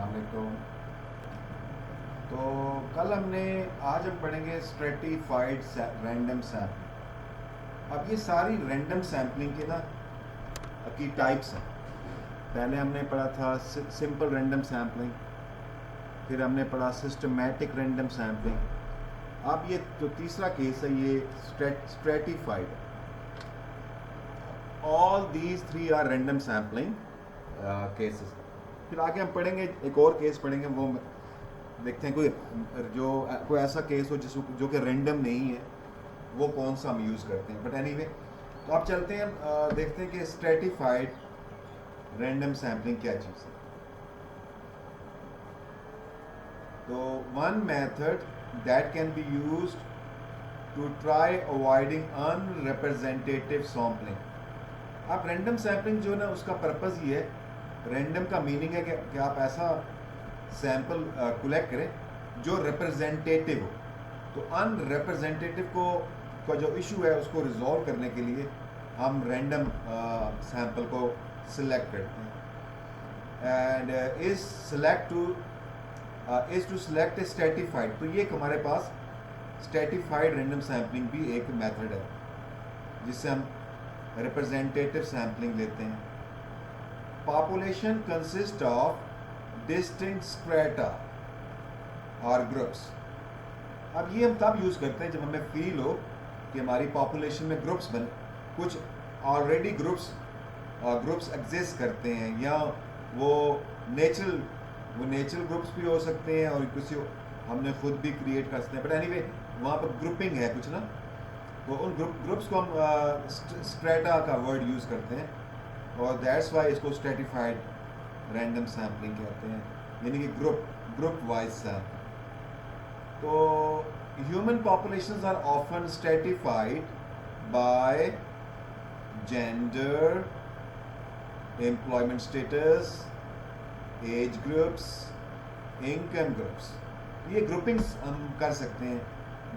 अस्सलामुअलैकुम। तो आज हम पढ़ेंगे स्ट्रेटिफाइड रैंडम सैम्पलिंग। अब ये सारी रैंडम सैम्पलिंग के ना की टाइप्स हैं। पहले हमने पढ़ा था सिंपल रैंडम सैम्पलिंग, फिर हमने पढ़ा सिस्टमैटिक रैंडम सैम्पलिंग। अब ये जो तीसरा केस है ये stratified. All these three are random sampling cases. फिर आगे हम पढ़ेंगे, एक और केस पढ़ेंगे, वो देखते हैं कोई ऐसा केस हो जो कि रैंडम नहीं है, वो कौन सा हम यूज़ करते हैं। बट एनीवे, तो आप चलते हैं, देखते हैं कि स्ट्रेटिफाइड रैंडम सैम्पलिंग क्या चीज़ है। तो one method that can be used to try avoiding unrepresentative sampling. आप रैंडम सैम्पलिंग जो ना, उसका पर्पज़ ये है, रैंडम का मीनिंग है कि आप ऐसा सैंपल कलेक्ट करें जो रिप्रेजेंटेटिव हो। तो अनरिप्रेजेंटेटिव का जो इशू है उसको रिजॉल्व करने के लिए हम रैंडम सैंपल को सिलेक्ट करते हैं। And is to select a stratified. तो ये हमारे पास स्ट्रेटिफाइड रैंडम सैम्पलिंग भी एक मेथड है जिससे हम रिप्रेजेंटेटिव सैम्पलिंग लेते हैं। Population consist of distinct strata और ग्रुप्स। अब ये हम तब यूज़ करते हैं जब हमें फील हो कि हमारी पॉपुलेशन में ग्रुप्स कुछ ऑलरेडी ग्रुप्स एग्जिस्ट करते हैं, या वो नेचुरल ग्रुप्स भी हो सकते हैं और किसी हमने खुद भी क्रिएट कर सकते हैं। बट एनीवे, वहाँ पर ग्रुपिंग है कुछ ना, तो उन ग्रुप्स को हम स्ट्रेटा का वर्ड यूज़ करते हैं, और दैट्स वाई इसको स्ट्रेटिफाइड रैंडम सैम्पलिंग कहते हैं, यानी कि ग्रुप वाइज सैम्पलिंग। तो human populations are often stratified by gender, employment status, age groups, income groups. ये ग्रुपिंग्स हम कर सकते हैं।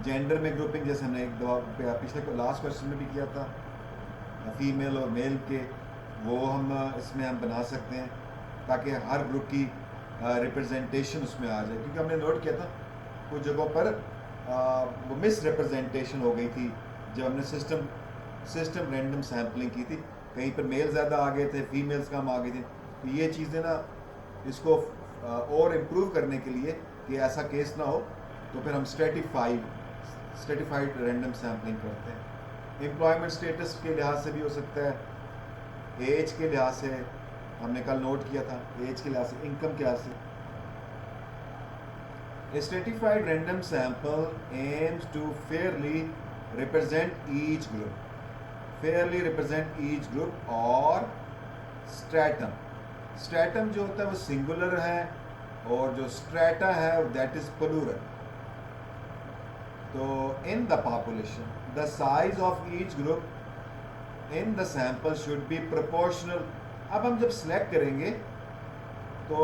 जेंडर में ग्रुपिंग, जैसे हमने एक दफा पिछले लास्ट क्वेश्चन में भी किया था, फीमेल और मेल के, वो हम इसमें हम बना सकते हैं ताकि हर ग्रुप की रिप्रेजेंटेशन उसमें आ जाए। क्योंकि हमने नोट किया था कुछ जगहों पर वो मिस रिप्रेजेंटेशन हो गई थी जब हमने सिस्टम रैंडम सैम्पलिंग की थी। कहीं पर मेल ज़्यादा आ गए थे, फीमेल्स कम आ गई थी। तो ये चीज़ें ना, इसको और इम्प्रूव करने के लिए कि ऐसा केस ना हो, तो फिर हम स्ट्रेटिफाइड रैंडम सैम्पलिंग करते हैं। एम्प्लॉयमेंट स्टेटस के लिहाज से भी हो सकता है, एज के लिहाज से, हमने कल नोट किया था, एज के लिहाज से, इनकम के लिहाज से। Stratified random sample aims to fairly represent each group or stratum जो होता है वो सिंगुलर है, और जो स्ट्रैटा है दैट इज प्लूरल। तो in the population the size of each group in the sample should be proportional. अब हम जब सिलेक्ट करेंगे तो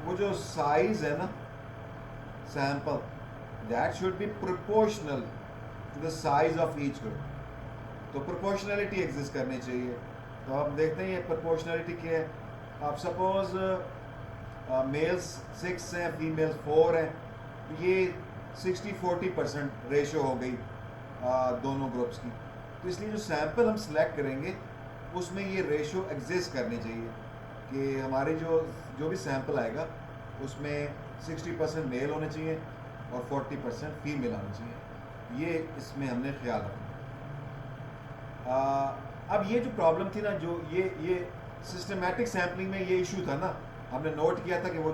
वो जो साइज है ना सैंपल, that should be proportional to the size of each group. तो प्रोपोर्शनलिटी एग्जिस्ट करनी चाहिए। तो हम देखते हैं ये प्रोपोर्शनलिटी क्या है। आप सपोज मेल्स 6 हैं, फीमेल्स 4 हैं, तो ये 60-40% रेशो हो गई दोनों ग्रुप्स की। तो इसलिए जो सैंपल हम सिलेक्ट करेंगे उसमें ये रेशो एग्जिस्ट करनी चाहिए कि हमारे जो भी सैंपल आएगा उसमें 60% मेल होने चाहिए और 40% फीमेल आनी चाहिए। ये इसमें हमने ख्याल रखना। अब ये जो प्रॉब्लम थी ना, जो ये सिस्टमैटिक सैम्पलिंग में ये इशू था ना, हमने नोट किया था कि वो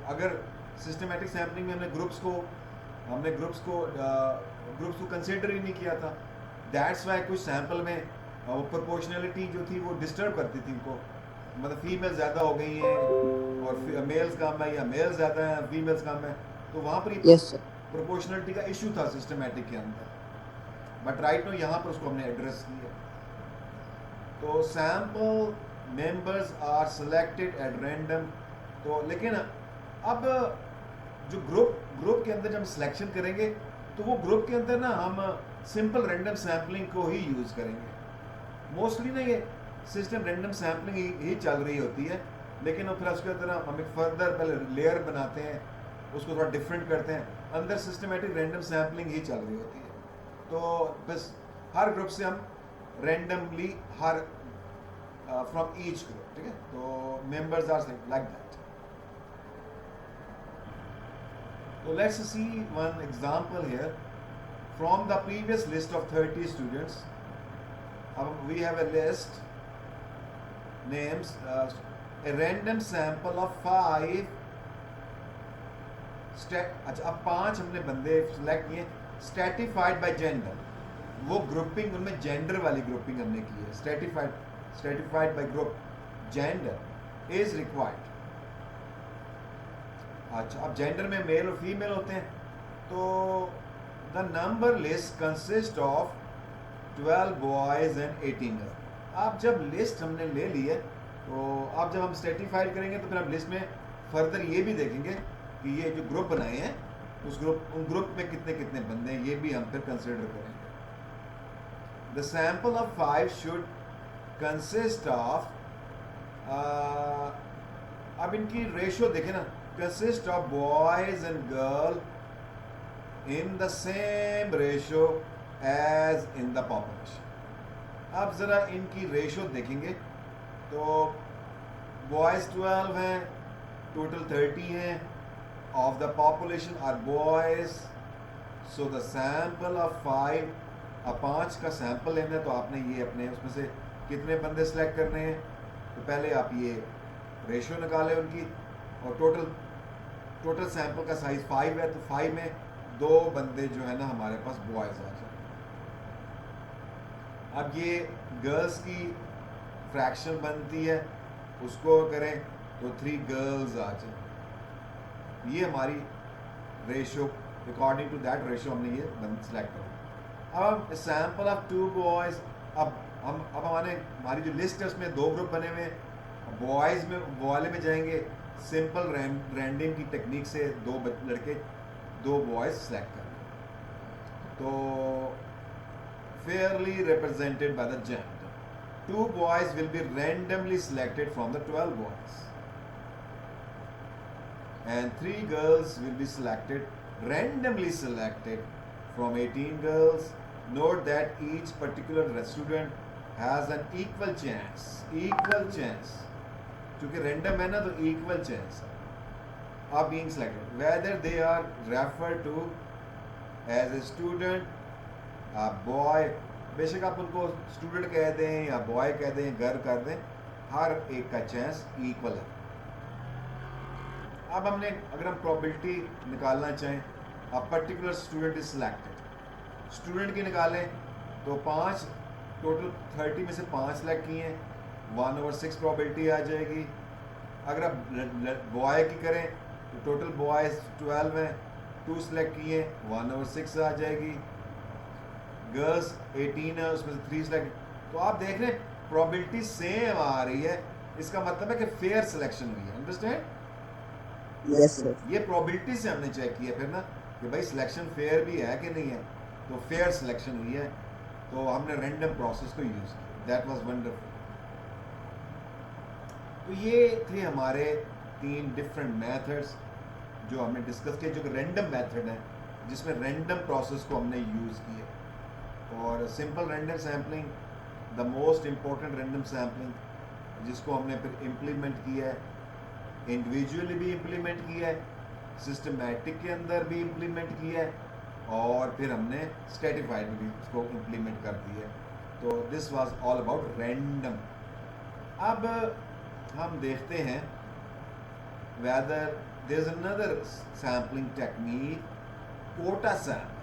अगर सिस्टमैटिक सैम्पलिंग में हमने ग्रुप्स को कंसिडर ही नहीं किया था। दैट्स वाई कुछ सैंपल में वो प्रोपोर्शनलिटी जो थी वो डिस्टर्ब करती थी उनको, मतलब फीमेल ज़्यादा हो गई हैं और मेल्स कम है, या मेल ज़्यादा हैं फीमेल्स कम है। तो वहाँ पर यस सर। प्रोपोर्शनलिटी का इशू था सिस्टमैटिक के अंदर। बट राइट नो यहाँ पर उसको हमने एड्रेस किया। तो sample members are selected at random. तो लेकिन अब जो ग्रुप के अंदर जब हम सिलेक्शन करेंगे तो वो ग्रुप के अंदर ना हम सिंपल रैंडम सैम्पलिंग को ही यूज़ करेंगे। मोस्टली ना ये सिस्टम रैंडम सैम्पलिंग ही चल रही होती है, लेकिन वो फिर उसके अंदर हम एक फर्दर पहले लेयर बनाते हैं, उसको थोड़ा डिफरेंट करते हैं, अंदर सिस्टमेटिक रैंडम सैम्पलिंग ही चल रही होती है। तो बस हर ग्रुप से हम रैंडमली हर फ्रॉम ईच ग्रुप, ठीक है, तो मेंबर्स आर लाइक दैट। तो let's see one example here from the previous list of 30 students. अब we have a list names, a random sample of 5 अच्छा अब 5 हमने बंदे सिलेक्ट किए स्ट्रेटिफाइड बाय जेंडर। वो ग्रुपिंग उनमें जेंडर वाली ग्रुपिंग हमने की है, stratified bye group gender is required. अच्छा अब जेंडर में मेल और फीमेल होते हैं, तो the number list consist of 12 boys and 18 girls. आप जब लिस्ट हमने ले ली है, तो आप जब हम स्ट्रेटिफाइड करेंगे तो फिर हम लिस्ट में फर्दर ये भी देखेंगे कि ये जो ग्रुप बनाए हैं उन ग्रुप में कितने कितने बंदे हैं, ये भी हम फिर कंसिडर करेंगे। The sample of 5 should consist of, अब इनकी रेशियो देखें ना, consist of boys and girl in the same ratio as in the population. अब ज़रा इनकी रेशियो देखेंगे तो बॉयज़ 12 हैं, टोटल 30 हैं, of the population are boys, so the sample of 5, अब 5 का सैंपल लेना है तो आपने ये अपने उसमें से कितने बंदे सेलेक्ट करने हैं, तो पहले आप ये रेशियो निकालें उनकी, और टोटल सैंपल का साइज़ 5 है, तो 5 में 2 बंदे जो है ना हमारे पास बॉयज़ आ जाए। अब ये गर्ल्स की फ्रैक्शन बनती है, उसको करें तो 3 गर्ल्स आ जाए। ये हमारी ratio, according to that ratio हमने ये सेलेक्ट करा। अब सैंपल ऑफ 2 बॉयज़, अब हमारी जो लिस्ट है उसमें 2 ग्रुप बने हुए हैं। बॉयज़ में वाले में जाएंगे, सिंपल रैंडम की टेक्निक से 2 लड़के 2 बॉयज़ सेलेक्ट करें, तो fairly represented by the gender. 2 boys will be randomly selected from the 12 boys, and 3 girls will be randomly selected from 18 girls. Note that each particular student has an equal chance. क्योंकि random है ना, तो equal chance of being selected, whether they are referred to as a student, boy, बेशक आप उनको student कह दें या बॉय कह दें, गर्ल कर दें, हर एक का चांस इक्वल है। अब हमने, अगर हम प्रोबेबिलिटी निकालना चाहें, अब particular student is selected, student की निकालें तो 5, टोटल 30 में से 5 सेलेक्ट किए हैं, 1/6 प्रोबेबिलिटी आ जाएगी। अगर आप बॉय की करें तो टोटल बॉयज़ 12 हैं, 2 सेलेक्ट किए, 1/6 आ जाएगी। गर्ल्स 18 है, उसमें से 3 सेलेक्ट, तो आप देख रहे हैं प्रोबेबिलिटी सेम आ रही है, इसका मतलब है कि फेयर सिलेक्शन हुई है। अंडरस्टैंड? Yes sir. ये प्रोबेबिलिटी से हमने चेक किया फिर ना कि भाई सिलेक्शन फेयर भी है कि नहीं है, तो फेयर सिलेक्शन हुई है, तो हमने रैंडम प्रोसेस को यूज़ किया। That was wonderful. तो ये थे हमारे 3 डिफरेंट मेथड्स जो हमने डिस्कस किए, जो कि रैंडम मेथड है जिसमें रैंडम प्रोसेस को हमने यूज़ किया। और simple random sampling, the most important random sampling, जिसको हमने फिर इम्प्लीमेंट किया है, इंडिविजुअली भी इम्प्लीमेंट किया है, सिस्टमैटिक के अंदर भी इम्प्लीमेंट किया है, और फिर हमने स्ट्रेटिफाइड भी उसको इम्प्लीमेंट कर दिया है। तो this was all about random. अब हम देखते हैं whether there is another sampling technique, quota sample.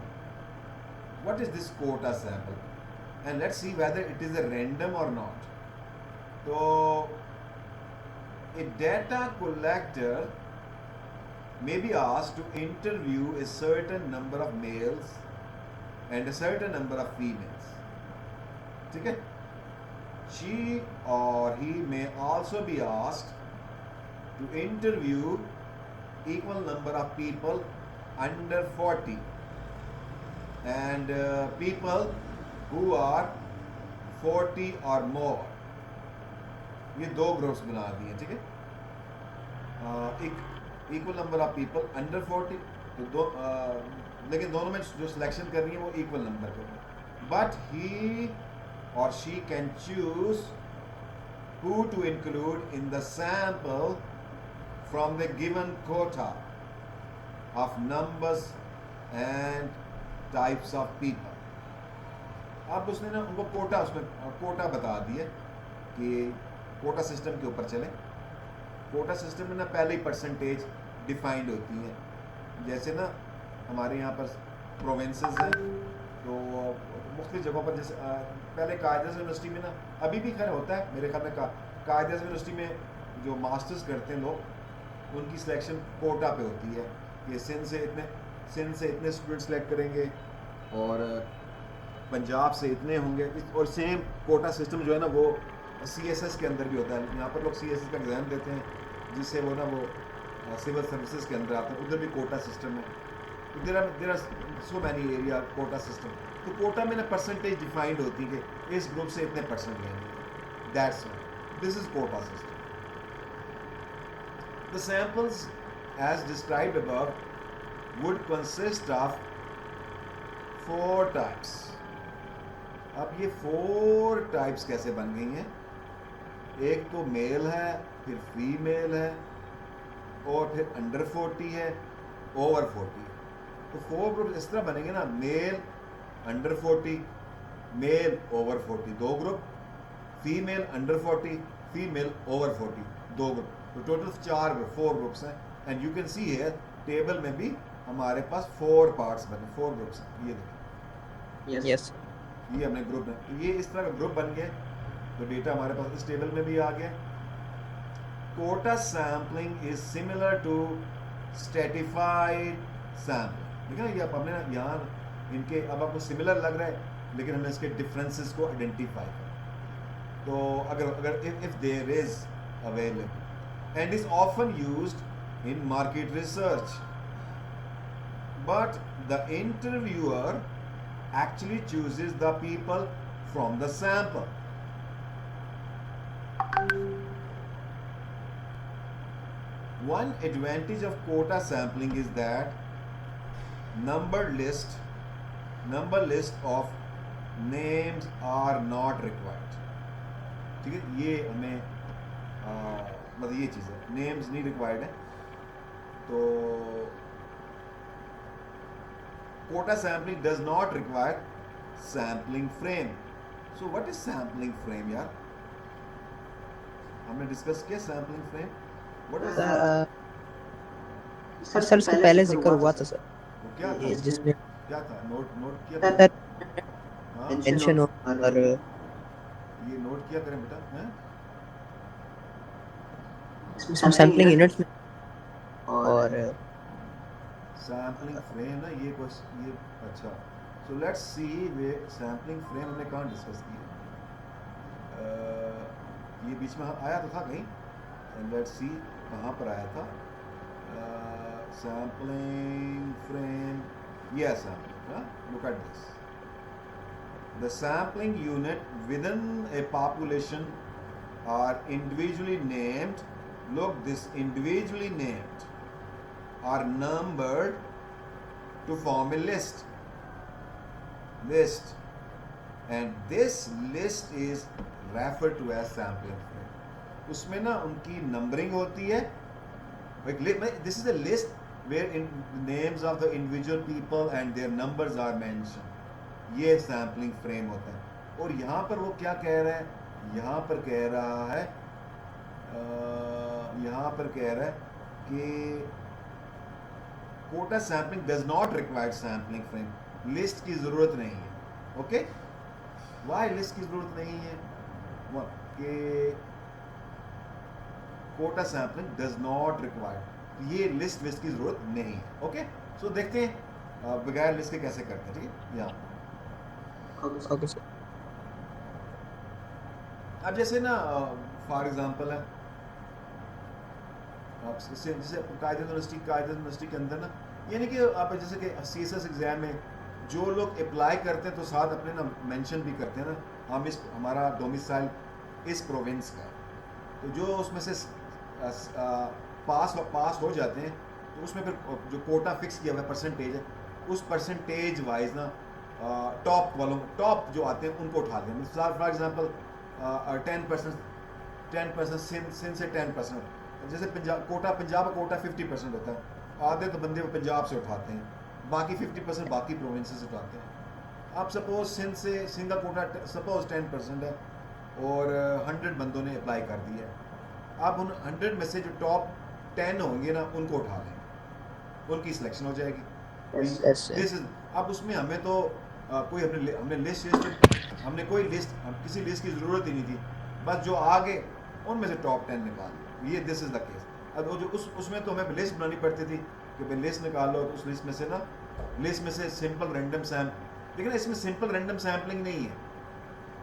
What is this quota sample? And let's see whether it is a random or not. So, a data collector may be asked to interview a certain number of males and a certain number of females. ठीक है? She or he may also be asked to interview equal number of people under 40 and people who are 40 or more. ये 2 groups बना दिए, ठीक है। एक equal number of people under 40, तो लेकिन दोनों में जो सिलेक्शन करनी है वो इक्वल नंबर करनी है, बट ही और she can choose who to include in the sample from the given quota of numbers and types of people. अब उसने ना उनको कोटा बता दिया कि कोटा सिस्टम के ऊपर चले। कोटा सिस्टम में ना पहले ही परसेंटेज डिफाइंड होती है, जैसे ना हमारे यहाँ पर प्रोविंसेस हैं, तो मुख्तलिफ जगहों पर, जैसे पहले कायदे यूनिवर्सिटी में ना, अभी भी खैर होता है मेरे ख्याल में, कायदे यूनिवर्सिटी में जो मास्टर्स करते हैं लोग, उनकी सिलेक्शन कोटा पे होती है कि सिंध से इतने स्टूडेंट सेलेक्ट करेंगे और पंजाब से इतने होंगे, और सेम कोटा सिस्टम जो है ना वो CSS के अंदर भी होता है। यहाँ पर लोग CSS का एग्ज़ाम देते हैं, जिससे वो ना वो सिविल सर्विसेज के अंदर आते हैं, उधर भी कोटा सिस्टम है। तो there are so many area quota system. तो कोटा में ना परसेंटेज डिफाइंड होती है कि इस ग्रुप से इतने परसेंट लेंगे, that's this is quota system. The samples as described above would consist of 4 types. अब ये 4 टाइप्स कैसे बन गई हैं? एक तो मेल है, फिर फीमेल है, और फिर अंडर 40 है, ओवर 40 है। तो 4 ग्रुप इस तरह बनेंगे ना, male under 40, male over 40 2 group, female under 40, female over 40 2 group. तो टोटल 4 ग्रुप्स हैं। And you can see here table में भी हमारे पास 4 पार्ट्स बने, 4 ग्रुप्स हैं। ये देखिए, Yes. ये हमने ग्रुप में, तो ये इस तरह का ग्रुप बन गए। तो डेटा हमारे पास इस टेबल में भी आ गया। Quota sampling is similar to stratified sampling. देखिए ना, ये अब हमने यहाँ इनके, अब आपको सिमिलर लग रहा है, लेकिन हमने इसके डिफरेंसेस को आइडेंटिफाई किया। तो अगर if there is available and is often used in market research, but the interviewer actually chooses the people from the sample. One advantage of quota sampling is that number list of names are not required. ठीक है, ये हमें मतलब ये चीज़ है, names नहीं required है। तो quota sampling does not require sampling frame. So what is sampling frame यार? हमने डिस्कस किया sampling frame. What is sir इसका पहले जिक्र हुआ था सर, वो क्या ये था? जिसमें क्या था? नोट किया था? हाँ, मेंशन और ये नोट किया करें बेटा, हैं? सैम्पलिंग यूनिट्स में और सैम्पलिंग फ्रेम ना, ये क्वेश्चन, ये अच्छा। So let's see way sampling frame हमने कहाँ डिस्कस किया? ये बीच में आया तो था कहीं, एंड लेट्स सी कहाँ पर आया था। Sampling frame, yes, look at this. The sampling unit within a population are individually named. Look, this individually named are numbered to form a list, and this list is referred to as sampling frame. उसमें ना उनकी numbering होती है। This is a list where names of the individual people and their numbers are mentioned. ये sampling frame होता है। और यहाँ पर वो क्या कह रहा है? यहाँ पर कह रहा है कि quota sampling does not require sampling frame. List की ज़रूरत नहीं है। ओके, वाई लिस्ट की ज़रूरत नहीं है? कि quota sampling does not require, ये लिस्ट की ज़रूरत नहीं है। ओके, सो देखते हैं बगैर लिस्ट के कैसे करते हैं। ठीक है, यहाँ ओके सर। अब जैसे ना फॉर एग्जांपल है, आप जैसे कायदे यूनिवर्सिटी के अंदर ना, यानी कि आप जैसे कि CSS एग्ज़ाम में जो लोग अप्लाई करते हैं तो साथ अपने ना मेंशन भी करते हैं ना, हमारा डोमिसाइल इस प्रोविंस का है। तो जो उसमें से पास हो जाते हैं तो उसमें फिर जो कोटा फिक्स किया हुआ परसेंटेज है उस परसेंटेज वाइज ना टॉप जो आते हैं उनको उठा दें। फॉर एग्जांपल 10% सिंध से 10%, जैसे पंजाब का कोटा 50% होता है, आधे तो बंदे वो पंजाब से उठाते हैं, बाकी 50% बाकी प्रोविंस से उठाते हैं। आप सपोज सिंध का कोटा सपोज 10% है और 100 बंदों ने अप्लाई कर दिया है। आप उन 100 में से जो टॉप 10 होंगे ना उनको उठा लें, उनकी सिलेक्शन हो जाएगी। yes, दिस इज अब उसमें हमें तो कोई हमने हमने कोई लिस्ट किसी लिस्ट की ज़रूरत ही नहीं थी, बस जो आगे उनमें से टॉप 10 निकाल ये दिस इज़ द केस। अब वो जो उसमें तो हमें लिस्ट बनानी पड़ती थी कि भाई लिस्ट निकाल लो, तो उस लिस्ट में से सिंपल रैंडम लेकिन इसमें सिंपल रैंडम सैम्पलिंग नहीं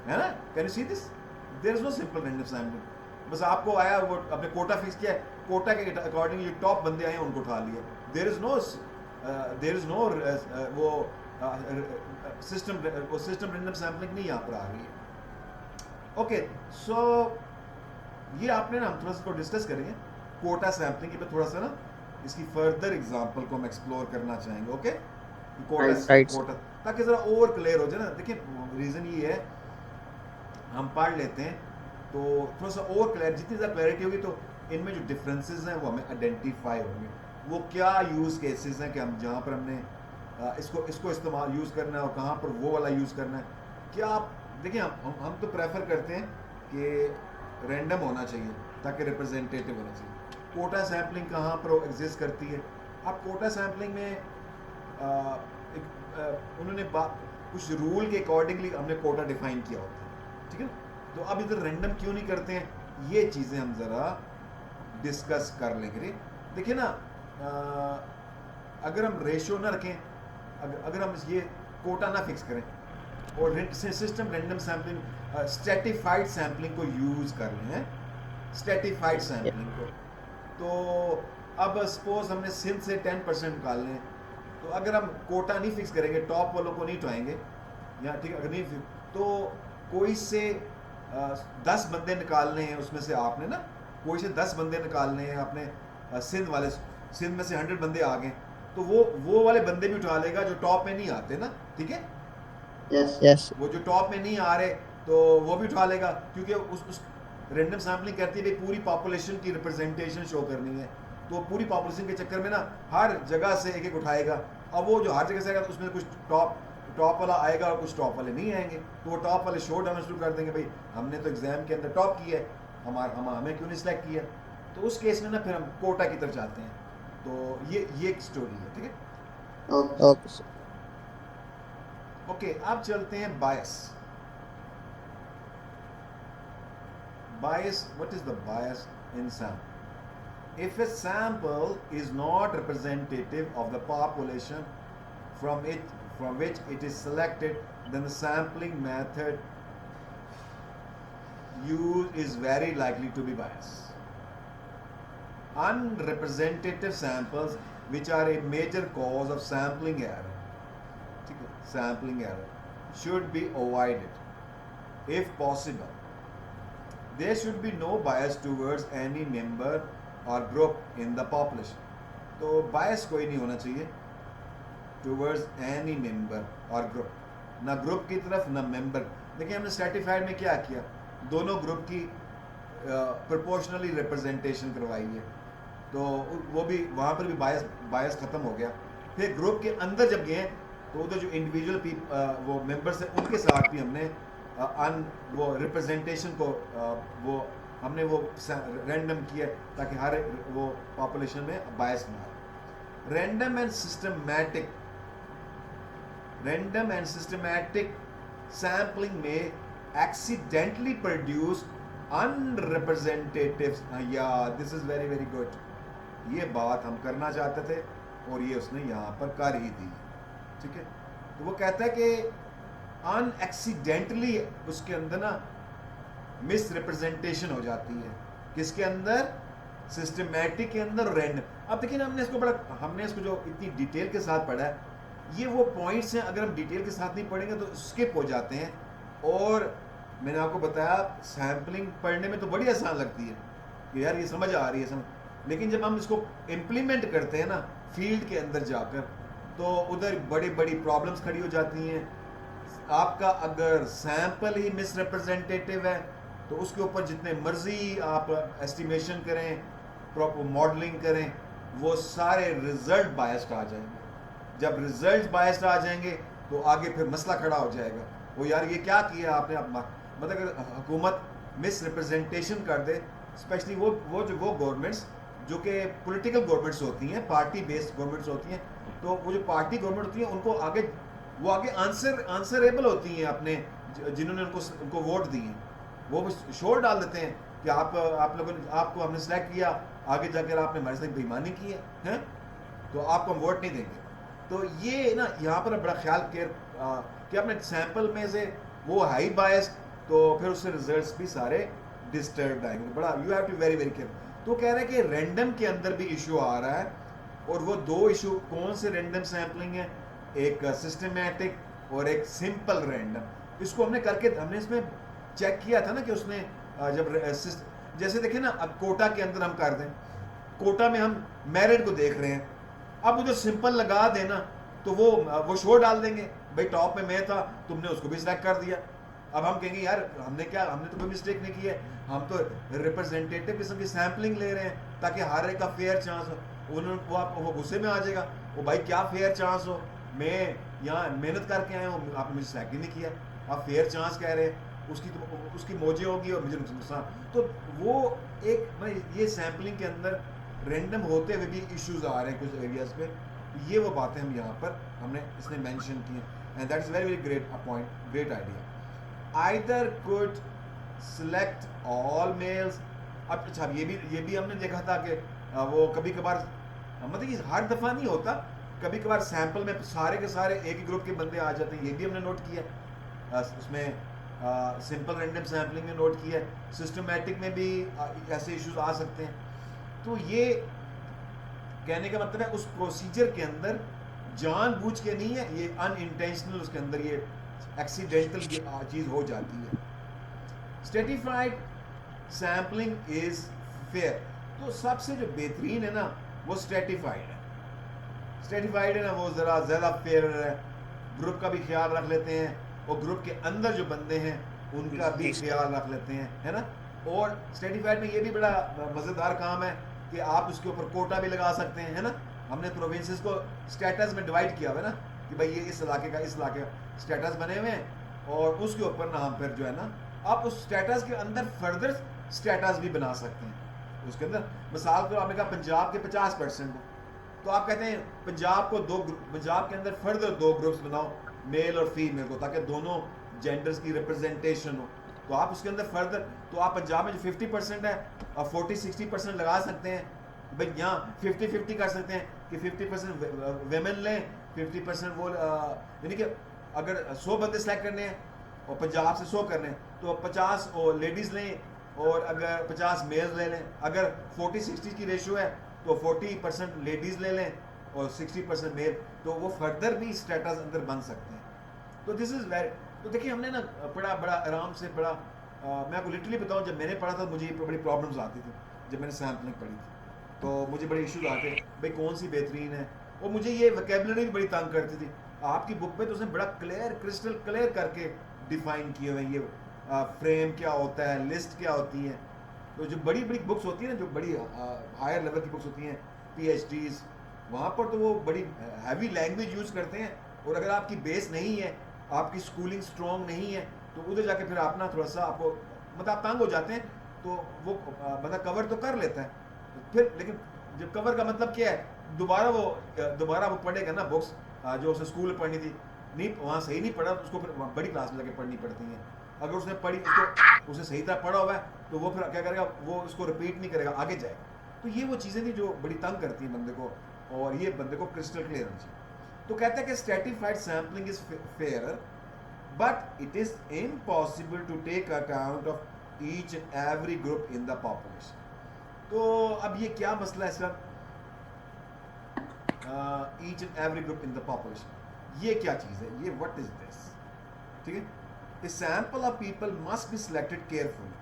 है ना। Can you see this, there is no simple random sampling. बस आपको आया वो अपने कोटा फिक्स किया, कोटा के अकॉर्डिंग जो टॉप बंदे आए उनको उठा लिया। देयर इज नो वो सिस्टम रैंडम सैम्पलिंग नहीं यहाँ पर आ रही है। ओके सो ये आपने ना हम थोड़ा सा डिस्कस करेंगे कोटा सैम्पलिंग के पे, थोड़ा सा ना इसकी फर्दर एग्जांपल को हम एक्सप्लोर करना चाहेंगे। ओके कोटा ताकि ज़रा और क्लियर हो जाए ना। देखिए रीज़न ये है हम पढ़ लेते हैं तो थोड़ा सा और क्लियर, जितनी ज़्यादा क्लैरिटी होगी तो इनमें जो डिफरेंसेस हैं वो हमें आइडेंटिफाई होंगे। वो क्या यूज़ केसेस हैं कि हम जहाँ पर हमने इसको इस्तेमाल यूज़ करना है और कहाँ पर वो वाला यूज़ करना है। क्या आप देखिए हम तो प्रेफर करते हैं कि रैंडम होना चाहिए ताकि रिप्रेजेंटेटिव होना चाहिए। कोटा सैम्पलिंग कहाँ पर एग्जिस्ट करती है? आप कोटा सैम्पलिंग में उन्होंने कुछ रूल के अकॉर्डिंगली हमने कोटा डिफाइन किया होता है, ठीक है। तो अब इधर रैंडम क्यों नहीं करते हैं, ये चीज़ें हम ज़रा डिस्कस कर लेंगे। देखिए ना अगर हम रेशियो ना रखें, अगर हम ये कोटा ना फिक्स करें और system random sampling stratified sampling को यूज़ कर रहे हैं, स्ट्रेटिफाइड सैम्पलिंग को, तो अब सपोज हमने सिंध से 10% निकाल लें, तो अगर हम कोटा नहीं फिक्स करेंगे, टॉप वालों को नहीं उठाएंगे या ठीक है, अगर नहीं तो कोई से 10 बंदे निकालने हैं, उसमें से आपने ना कोई से 10 बंदे निकालने हैं आपने, सिंध में से 100 बंदे आ गए तो वो वाले बंदे भी उठा लेगा जो टॉप में नहीं आते ना, ठीक है। yes, वो जो टॉप में नहीं आ रहे तो वो भी उठा लेगा, क्योंकि उस रैंडम सैम्पलिंग कहती है पूरी पॉपुलेशन की रिप्रेजेंटेशन शो करनी है, तो पूरी पॉपुलेशन के चक्कर में ना हर जगह से एक एक उठाएगा। अब वो जो हर जगह से आएगा तो उसमें कुछ टॉप वाला आएगा और कुछ टॉप वाले नहीं आएंगे, तो वो टॉप वाले शो डालना शुरू कर देंगे, भाई हमने तो एग्जाम के अंदर टॉप किया है, हमें क्यों नहीं सिलेक्ट किया। तो उस केस में ना फिर हम कोटा की तरफ जाते हैं। तो ये एक स्टोरी है, ठीक है। okay sir. ओके अब चलते हैं बायस। Bias, what is the bias in sample? If a sample is not representative of the population from which it is selected, then the sampling method used is very likely to be biased. Unrepresentative samples, which are a major cause of sampling error, should be avoided if possible. There should be no bias towards any member or group in the population. तो bias कोई नहीं होना चाहिए towards any member or group, ना group की तरफ ना member. देखिए हमने स्ट्रेटिफाइड में क्या किया, दोनों ग्रुप की प्रोपोर्शनली रिप्रेजेंटेशन करवाई है, तो वो भी वहाँ पर भी बायस ख़त्म हो गया। फिर ग्रुप के अंदर जब गए तो उधर जो इंडिविजुअल वो मेंबर्स हैं उनके साथ भी हमने वो रिप्रेजेंटेशन को वो हमने वो रैंडम किया ताकि हर वो पॉपुलेशन में बायस ना आए। रैंडम एंड सिस्टमैटिक सैम्पलिंग में एक्सीडेंटली प्रोड्यूस अनरिप्रेजेंटेटिव, या this is very very good, ये बात हम करना चाहते थे और ये उसने यहाँ पर कर ही दी, ठीक है। तो वो कहता है कि अनएक्सीडेंटली उसके अंदर ना मिस रिप्रेजेंटेशन हो जाती है, किसके अंदर, सिस्टमैटिक के अंदर और रैंडम। अब देखिए ना हमने इसको जो इतनी डिटेल के साथ पढ़ा है, ये वो पॉइंट्स हैं, अगर हम डिटेल के साथ नहीं पढ़ेंगे तो स्किप हो जाते हैं। और मैंने आपको बताया सैम्पलिंग पढ़ने में तो बड़ी आसान लगती है कि यार ये समझ आ रही है, लेकिन जब हम इसको इम्प्लीमेंट करते हैं ना फील्ड के अंदर जाकर, तो उधर बड़ी बड़ी प्रॉब्लम्स खड़ी हो जाती हैं। आपका अगर सैंपल ही मिसरिप्रेजेंटेटिव है तो उसके ऊपर जितने मर्जी आप एस्टिमेशन करें, प्रॉपर मॉडलिंग करें, वो सारे रिजल्ट बायस्ड आ जाएंगे। जब रिजल्ट बायस्ड आ जाएंगे तो आगे फिर मसला खड़ा हो जाएगा, वो यार ये क्या किया आपने। मतलब अगर हुकूमत मिस रिप्रेजेंटेशन कर दे, स्पेशली वो गवर्नमेंट्स जो कि पॉलिटिकल गवर्नमेंट्स होती हैं, पार्टी बेस्ड गवर्नमेंट्स होती हैं, तो वो जो पार्टी गवर्नमेंट होती है उनको आगे आंसरेबल होती हैं अपने जिन्होंने उनको वोट दिए, वो शोर डाल देते हैं कि आप लोगों ने, आपको हमने सेलेक्ट किया, आगे जाकर आपने हमारे साथ बेईमानी की है, तो आपको हम वोट नहीं देंगे। तो ये ना यहाँ पर बड़ा ख्याल कि अपने सैंपल में से वो हाई बायस, तो फिर उससे रिजल्ट्स भी सारे डिस्टर्ब आएंगे। बड़ा you have to very very careful. तो कह रहे हैं कि रैंडम के अंदर भी इशू आ रहा है, और वो दो इशू कौन से रैंडम सैम्पलिंग है, एक सिस्टमैटिक और एक सिंपल रैंडम। इसको हमने इसमें चेक किया था ना कि उसने जब जैसे देखें ना, अब कोटा के अंदर हम कर दें, कोटा में हम मेरिट को देख रहे हैं, अब उधर सिंपल लगा देना तो वो शोर डाल देंगे, भाई टॉप में मैं था, तुमने उसको भी सिलेक्ट कर दिया। अब हम कहेंगे यार हमने तो कोई मिस्टेक नहीं की है, हम तो रिप्रेजेंटेटिव किस्म की सैम्पलिंग ले रहे हैं ताकि हर एक का फेयर चांस हो। वो गुस्से में आ जाएगा, वो भाई क्या फेयर चांस हो, मैं यहाँ मेहनत करके आया हूँ, आपने मुझे सिलेक्ट ही नहीं किया, आप फेयर चांस कह रहे हैं, उसकी मौजें होगी और मुझे नुकसान। तो वो एक ये सैम्पलिंग के अंदर रैंडम होते हुए भी इश्यूज आ रहे हैं कुछ एरियाज पे। ये वो बातें हम यहाँ पर इसने मेंशन की हैं, and that is very very great point, great idea. Either could select all males. अब अच्छा ये भी हमने देखा था कि वो कभी कभार, मतलब ये हर दफ़ा नहीं होता, कभी कभार सैंपल में सारे के सारे एक ही ग्रुप के बंदे आ जाते हैं, ये भी हमने नोट किया उसमें सिंपल रैंडम सैम्पलिंग में नोट किया है, सिस्टमैटिक में भी ऐसे इश्यूज आ सकते हैं। तो ये कहने का मतलब है उस प्रोसीजर के अंदर जानबूझ के नहीं है, ये अनइंटेंशनल उसके अंदर ये एक्सीडेंटल चीज़ हो जाती है। Stratified sampling is fair. तो सबसे जो बेहतरीन है ना वो स्ट्रेटिफाइड है ना, वो ज़रा ज़्यादा फेयर है, ग्रुप का भी ख्याल रख लेते हैं और ग्रुप के अंदर जो बंदे हैं उनका भी ख्याल रख लेते हैं, है ना। और स्ट्रेटिफाइड में ये भी बड़ा मज़ेदार काम है कि आप उसके ऊपर कोटा भी लगा सकते हैं, है ना। हमने प्रोविंसेस को स्टेटस में डिवाइड किया हुआ है ना, कि भाई ये इस इलाके का स्टेटस बने हुए हैं, और उसके ऊपर ना हम फिर जो है ना, आप उस स्टेटस के अंदर फर्दर स्टेटस भी बना सकते हैं। उसके अंदर मिसाल को आपने कहा पंजाब के 50% हो, तो आप कहते हैं पंजाब के अंदर फर्दर 2 ग्रुप्स बनाओ, मेल और फीमेल को, ताकि दोनों जेंडर्स की रिप्रेजेंटेशन हो। तो आप उसके अंदर फर्दर, तो आप पंजाब में जो 50% है और 40-60% लगा सकते हैं, भाई यहाँ 50-50 कर सकते हैं कि 50% वेमेन लें, 50% वो, यानी कि अगर 100 बंदे सेलेक्ट करने हैं और पंजाब से 100 करने हैं तो 50 और लेडीज़ लें, और अगर 50 मेल्स ले लें। अगर 40-60 की रेशियो है तो 40% लेडीज़ ले लें और 60% मेल, तो वो फर्दर भी स्टेटस अंदर बन सकते हैं। तो दिस इज़ वेरी, तो देखिए हमने ना बड़ा आराम से मैं आपको लिटरली बताऊं, जब मैंने पढ़ा था मुझे बड़ी प्रॉब्लम्स आती थी, जब मैंने सैम्पलिंग पढ़ी थी तो मुझे बड़े इश्यूज आते, भाई कौन सी बेहतरीन है, और मुझे ये वोकैबुलरी भी बड़ी तंग करती थी। आपकी बुक में तो उसने बड़ा क्रिस्टल क्लियर करके डिफाइन किए हुए, ये फ्रेम क्या होता है, लिस्ट क्या होती है। तो जो बड़ी बुक्स होती हैं ना, जो बड़ी हायर लेवल की बुक्स होती हैं, PhDs, वहाँ पर तो वो बड़ी हैवी लैंग्वेज यूज़ करते हैं, और अगर आपकी बेस नहीं है, आपकी स्कूलिंग स्ट्रॉन्ग नहीं है, तो उधर जाके फिर आप ना थोड़ा सा आपको मतलब आप तंग हो जाते हैं। तो वो मतलब कवर तो कर लेता है फिर, लेकिन जब कवर का मतलब क्या है, दोबारा वो पढ़ेगा ना बुक्स जो उसे स्कूल में पढ़नी थी, नहीं वहाँ सही नहीं पढ़ा, तो उसको फिर बड़ी क्लास में जाके पढ़नी पड़ती है। अगर उसने पढ़ी, उसे सही तरह पढ़ा हुआ है, तो वो फिर क्या करेगा, वो उसको रिपीट नहीं करेगा, आगे जाएगा। तो ये वो चीज़ें थी जो बड़ी तंग करती हैं बंदे को, और ये बंदे को क्रिस्टल क्लियर होनी चाहिए। तो कहते हैं कि stratified sampling is fair, but it is impossible to take account of each and every group in the population. तो अब ये क्या मसला है इसका, each and every group in the population, ये क्या चीज़ है, ये what is this, ठीक है। A sample of people must be selected carefully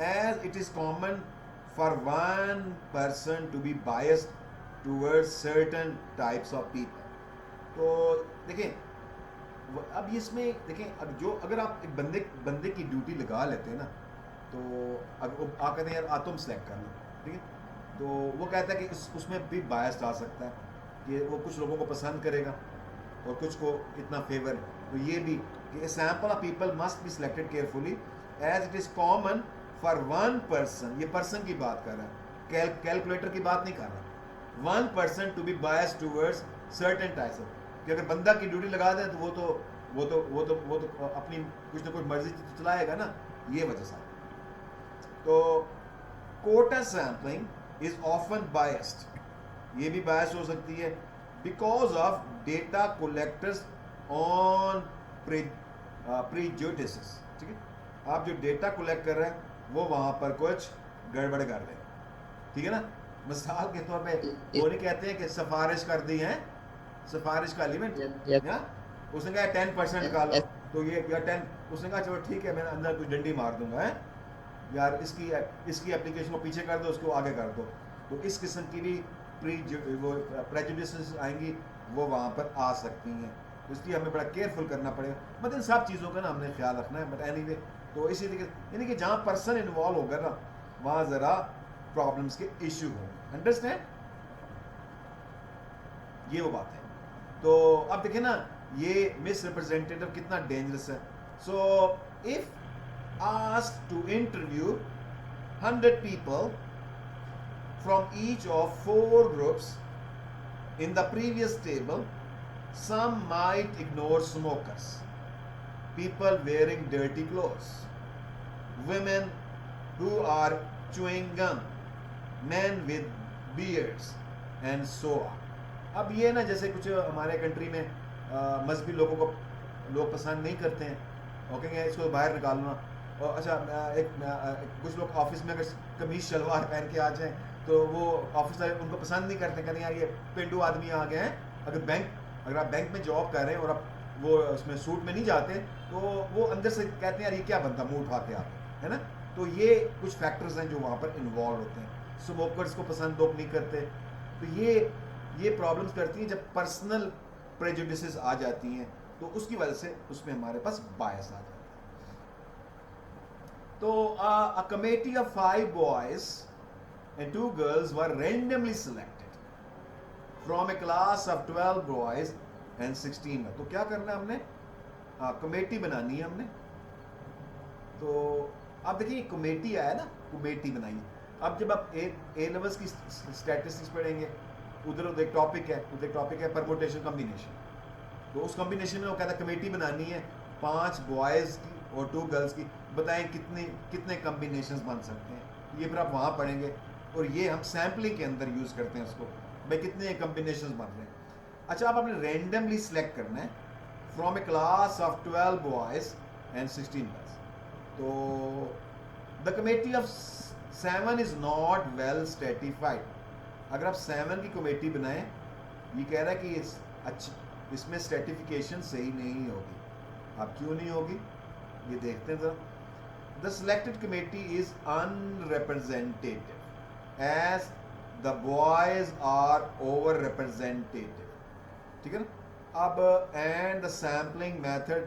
as it is common for one person to be biased towards certain types of people. तो देखें अब ये इसमें देखें, अब जो अगर आप एक बंदे की ड्यूटी लगा लेते हैं ना, तो अगर आप कहते हैं यार तुम सेलेक्ट कर लो, ठीक है, तो वो कहता है कि उसमें भी बायस आ सकता है कि वो कुछ लोगों को पसंद करेगा और कुछ को इतना फेवर है। तो ये भी कि sample of people must be selected carefully as it is common for one person, ये पर्सन की बात कर रहा है, कैलकुलेटर की बात नहीं कर रहा, one person to be bias towards certain types of, कि अगर बंदा की ड्यूटी लगा दें तो वो तो अपनी कुछ ना कुछ मर्जी चलाएगा ना, ये वजह से। तो quota sampling is often biased, ये भी बायस हो सकती है because of data collectors own prejudices, ठीक है, आप जो डेटा कलेक्ट कर रहे हैं वो वहां पर कुछ गड़बड़ कर रहे हैं, ठीक है ना। मिसाल के तौर पे वो नहीं कहते हैं कि सिफारिश कर दी है, सिफारिश का एलिमेंट या उसने कहा 10% निकालो, तो ये या 10, उसने कहा चलो ठीक है मैं अंदर कुछ डंडी मार दूंगा है यार, इसकी एप्लीकेशन को पीछे कर दो, उसको आगे कर दो। तो इस किस्म की भी प्रेजुडिसेस आएंगी, वो वहाँ पर आ सकती हैं, इसलिए हमें बड़ा केयरफुल करना पड़ेगा, मतलब इन सब चीज़ों का ना हमने ख्याल रखना है। बट एनीवे, तो इसी तरीके यानी कि जहाँ पर्सन इन्वॉल्व होगा ना वहाँ ज़रा प्रॉब्लम्स के इशू होंगे, अंडरस्टैंड, ये वो बात है। तो अब देखिए ना ये मिसरिप्रेजेंटेटिव कितना डेंजरस है। So if asked to interview 100 people from each of 4 groups in the previous table, some might ignore smokers, people wearing dirty clothes, women who are chewing gum, men with beards and so on. अब ये ना जैसे कुछ हमारे country में मजहबी लोगों को लोग पसंद नहीं करते हैं, वो कहेंगे इसको बाहर निकालना। और अच्छा कुछ लोग ऑफिस में अगर कमीज शलवार पहन के आ जाएं तो वो ऑफिसर उनको पसंद नहीं करते, कहते हैं यार ये पेंडू आदमी आ गए हैं। अगर आप बैंक में जॉब कर रहे हैं और आप वो उसमें सूट में नहीं जाते तो वो अंदर से कहते हैं यार ये क्या बनता मुंह उठा के आते है ना। तो ये कुछ फैक्टर्स हैं जो वहाँ पर इन्वॉल्व होते हैं। स्मोकर्स को पसंद लोग नहीं करते, तो ये प्रॉब्लम्स करती हैं जब पर्सनल प्रेजुडिसेस आ जाती हैं, तो उसकी वजह से उसमें हमारे पास बायस आ जाता है। तो a committee of 5 boys and 2 girls were randomly selected from a class of 12 boys and 16 में। तो क्या करना है हमने, कमेटी बनानी है हमने। तो आप देखिए कमेटी आया ना, कमेटी बनाई। अब जब आप ए लेवल्स की स्टैटिस्टिक्स पढ़ेंगे, उधर एक टॉपिक है परमुटेशन कॉम्बिनेशन। तो उस कॉम्बिनेशन में वो कहता है कमेटी बनानी है 5 बॉयज़ की और 2 गर्ल्स की, बताएं कितने कॉम्बिनेशंस बन सकते हैं। ये फिर आप वहाँ पढ़ेंगे और ये हम सैम्पलिंग के अंदर यूज़ करते हैं उसको, भाई कितने कॉम्बिनेशंस बन रहे हैं। अच्छा, आप आपने रैंडमली सिलेक्ट करना है from a class of 12 boys and 16 girls. तो the committee of 7 is not well stratified. अगर आप 7 की कमेटी बनाएं, ये कह रहा है कि इसमें स्ट्रेटिफिकेशन सही नहीं होगी। अब क्यों नहीं होगी ये देखते हैं जरा। The selected committee is unrepresentative as the boys are over representative, ठीक है ना। अब and the sampling method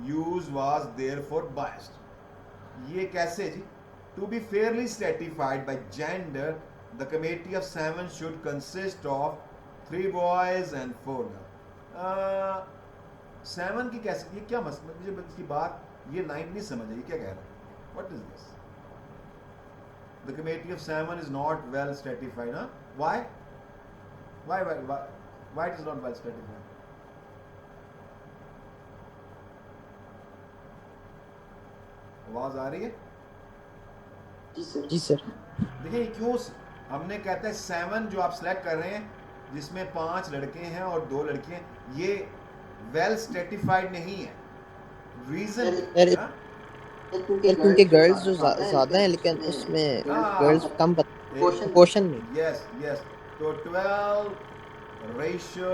use was therefore biased. ये कैसे जी? To be fairly stratified by gender the committee of 7 should consist of 3 boys and 4 girls. 7 की कैसे, ये क्या मतलब, मुझे इसकी बात ये लाइन नहीं समझ आई, क्या कह रहा है, what is this? The committee of 7 is not well stratified. Why it is not well stratified? आवाज आ रही है? जी सर। देखिए क्यों हमने कहते हैं 7 जो आप सिलेक्ट कर रहे हैं जिसमें 5 लड़के हैं और 2 लड़कियां, ये वेल स्ट्रेटिफाइड नहीं है। रीजन क्योंकि गर्ल्स जो ज्यादा है लेकिन उसमें गर्ल्स कम प्रोपोर्शन में। यस तो 12 रेशियो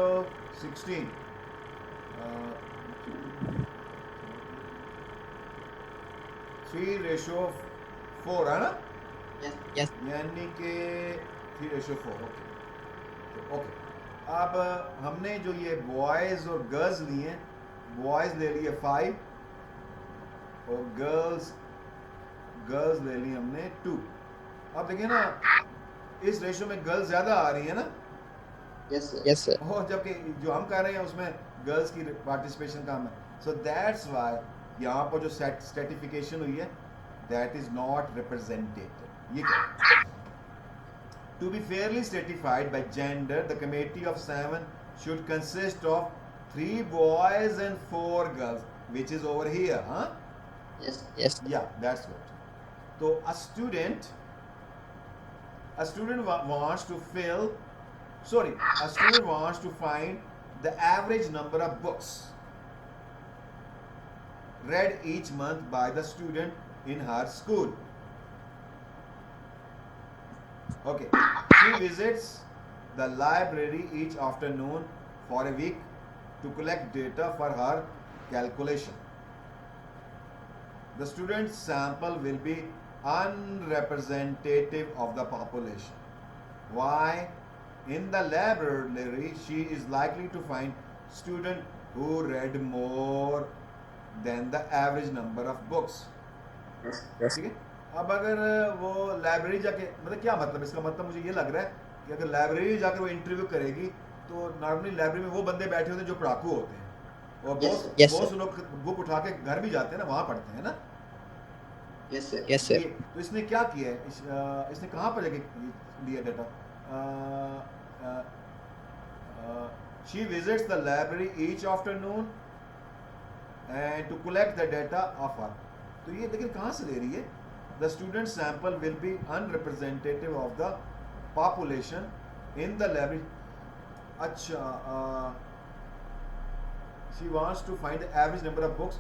16 3 रेशियो 4 है ना। Yes. यानी कि 3:4। Okay okay. अब हमने जो ये बॉयज़ और गर्ल्स लिए हैं, बॉयज़ ले लिए 5 और गर्ल्स गर्ल्स ले ली हमने 2। अब देखिए ना, इस रेशो में गर्ल्स ज़्यादा आ रही है ना, Yes, sir. और जबकि जो हम कर रहे हैं उसमें गर्ल्स की पार्टिसिपेशन कम है। सो दैट्स वाई यहाँ पर जो स्ट्रेटिफिकेशन हुई है, दैट इज़ नॉट रिप्रेजेंटेटिव। ये क्या? To be fairly stratified by gender, the committee of 7 should consist of 3 boys and 4 girls, which is over here, huh? Yes. Yeah, that's good. So a student wants to find the average number of books read each month by the student in her school. Okay, she visits the library each afternoon for a week to collect data for her calculation. The student's sample will be unrepresentative of the population. Why? In the library, she is likely to find students who read more than the average number of books. Yes. ठीक है। अब अगर वो library जाके, मतलब क्या मतलब, इसका मतलब मुझे ये लग रहा है कि अगर लाइब्रेरी जाकर वो इंटरव्यू करेगी तो नॉर्मली लाइब्रेरी में वो बंदे बैठे होते हैं जो पढ़ाकू होते हैं, और Yes, बहुत sir. से लोग बुक उठा के घर भी जाते हैं ना, वहाँ पढ़ते हैं ना। Yes, sir. ये तो इसने क्या किया है, इसने कहाँ पर जाके दिया data? She visits the library each afternoon and to collect the data of her. तो ये लेकिन कहाँ से ले रही है? The student sample will be unrepresentative of the population in the library. अच्छा, she wants to find the average number of books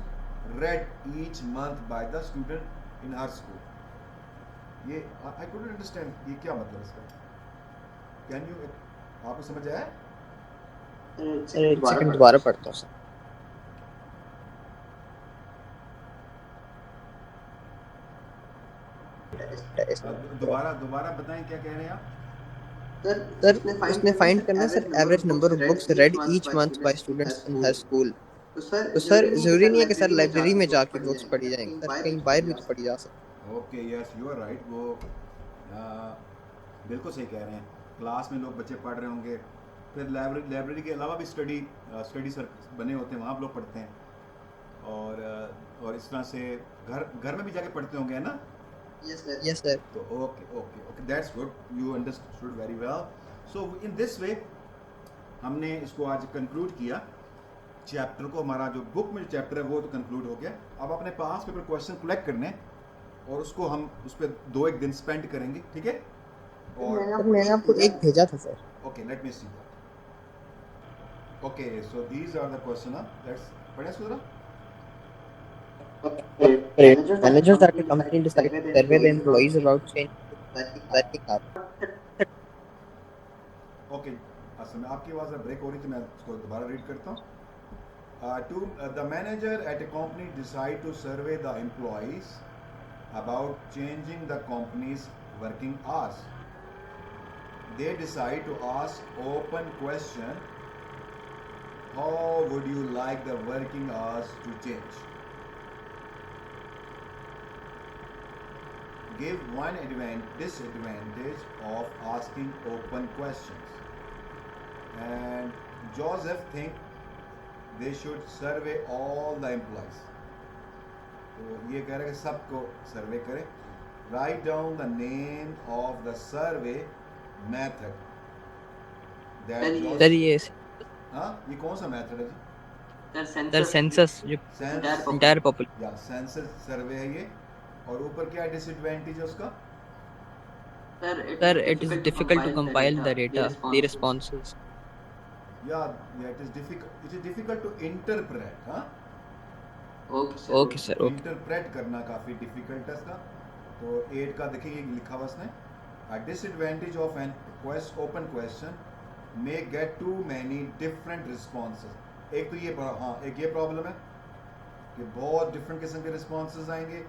read each month by the student in her school. ये I couldn't understand, ये क्या मतलब इसका? Can you, आपको समझ आया? Sir एक सेकंड दोबारा पढ़ता हूँ सर। दोबारा बताएं क्या कह रहे हैं आप? सर उसने फाइंड करना है sir average number of books red each month by students in her school. तो सर जरूरी नहीं है कि सर लाइब्रेरी में जाके बुक्स पढ़ी जाएंगी, सर कहीं बाहर भी तो पढ़ी जा सकती। Okay, yes you are right. वो बिल्कुल सही कह रहे हैं। क्लास में लोग बच्चे पढ़ रहे होंगे, फिर लाइब्रेरी के अलावा भी स्टडी सर बने होते हैं, वहाँ आप लोग पढ़ते हैं, और इस तरह से घर में भी जाके पढ़ते होंगे, है ना? Yes sir. तो okay, that's good, you understood very well. So in this way हमने इसको आज कंक्लूड किया, चैप्टर को। हमारा जो बुक में जो चैप्टर है वो तो कंक्लूड हो गया। अब अपने पास पेपर क्वेश्चन कलेक्ट करने हैं और उसको हम उस पर 2-1 दिन स्पेंड करेंगे, ठीक है? और मैंने आपको एक भेजा था sir. Okay, let me see that. Okay, so these are the question. Let's पढ़ें इसको जरा। Managers at a company decide to survey the employees about changing working hours. Okay, असल में आपकी आवाज़ ब्रेक हो रही थी, मैं इसको दोबारा रीड करता हूँ। The manager at a company decide to survey the employees about changing the company's working hours. They decide to ask open question: how would you like the working hours to change? Give one disadvantage of asking open questions. And Joseph think they should survey all the employees. तो ये कह रहे हैं कि सबको सर्वे करें। Write down the name of the survey method. Sir ये हाँ, ये कौन सा मेथड है जी? सर सेंसस जो इंटायर पॉपुलेशन। या सेंसस सर्वे है ये। और ऊपर क्या डिसएडवांटेज है उसका? Sir it is difficult to compile the data, the responses. Yeah, it is difficult to interpret, हाँ? Okay sir, okay. इंटरप्रेट करना काफ़ी डिफिकल्ट है इसका। तो 8 का देखिए, ये लिखा हुआ इसने, a disadvantage of an open question may get too many different responses. एक तो ये, हाँ, एक ये प्रॉब्लम है कि बहुत डिफरेंट किस्म के रिस्पॉन्सेज आएंगे।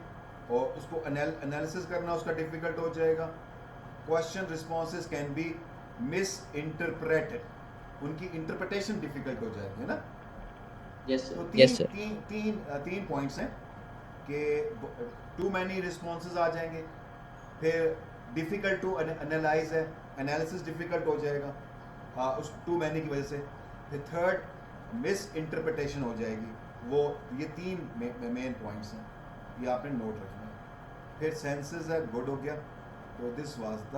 और उसको एनालिसिस करना उसका डिफिकल्ट हो जाएगा। Question responses can be miss interpreted, उनकी इंटरप्रिटेशन डिफिकल्ट हो जाएगी, है ना। यस तो सर। Yes, sir. तीन पॉइंट्स हैं कि टू मैनी रिस्पॉन्सेज आ जाएंगे, फिर डिफिकल्ट टू एनालाइज है, एनालिसिस डिफिकल्ट हो जाएगा उस टू मैनी की वजह से। फिर थर्ड मिस इंटरप्रिटेशन हो जाएगी। वो ये तीन मेन पॉइंट्स हैं, ये आपने नोट रखना है। फिर सेंसेस है, गुड हो गया। तो this was the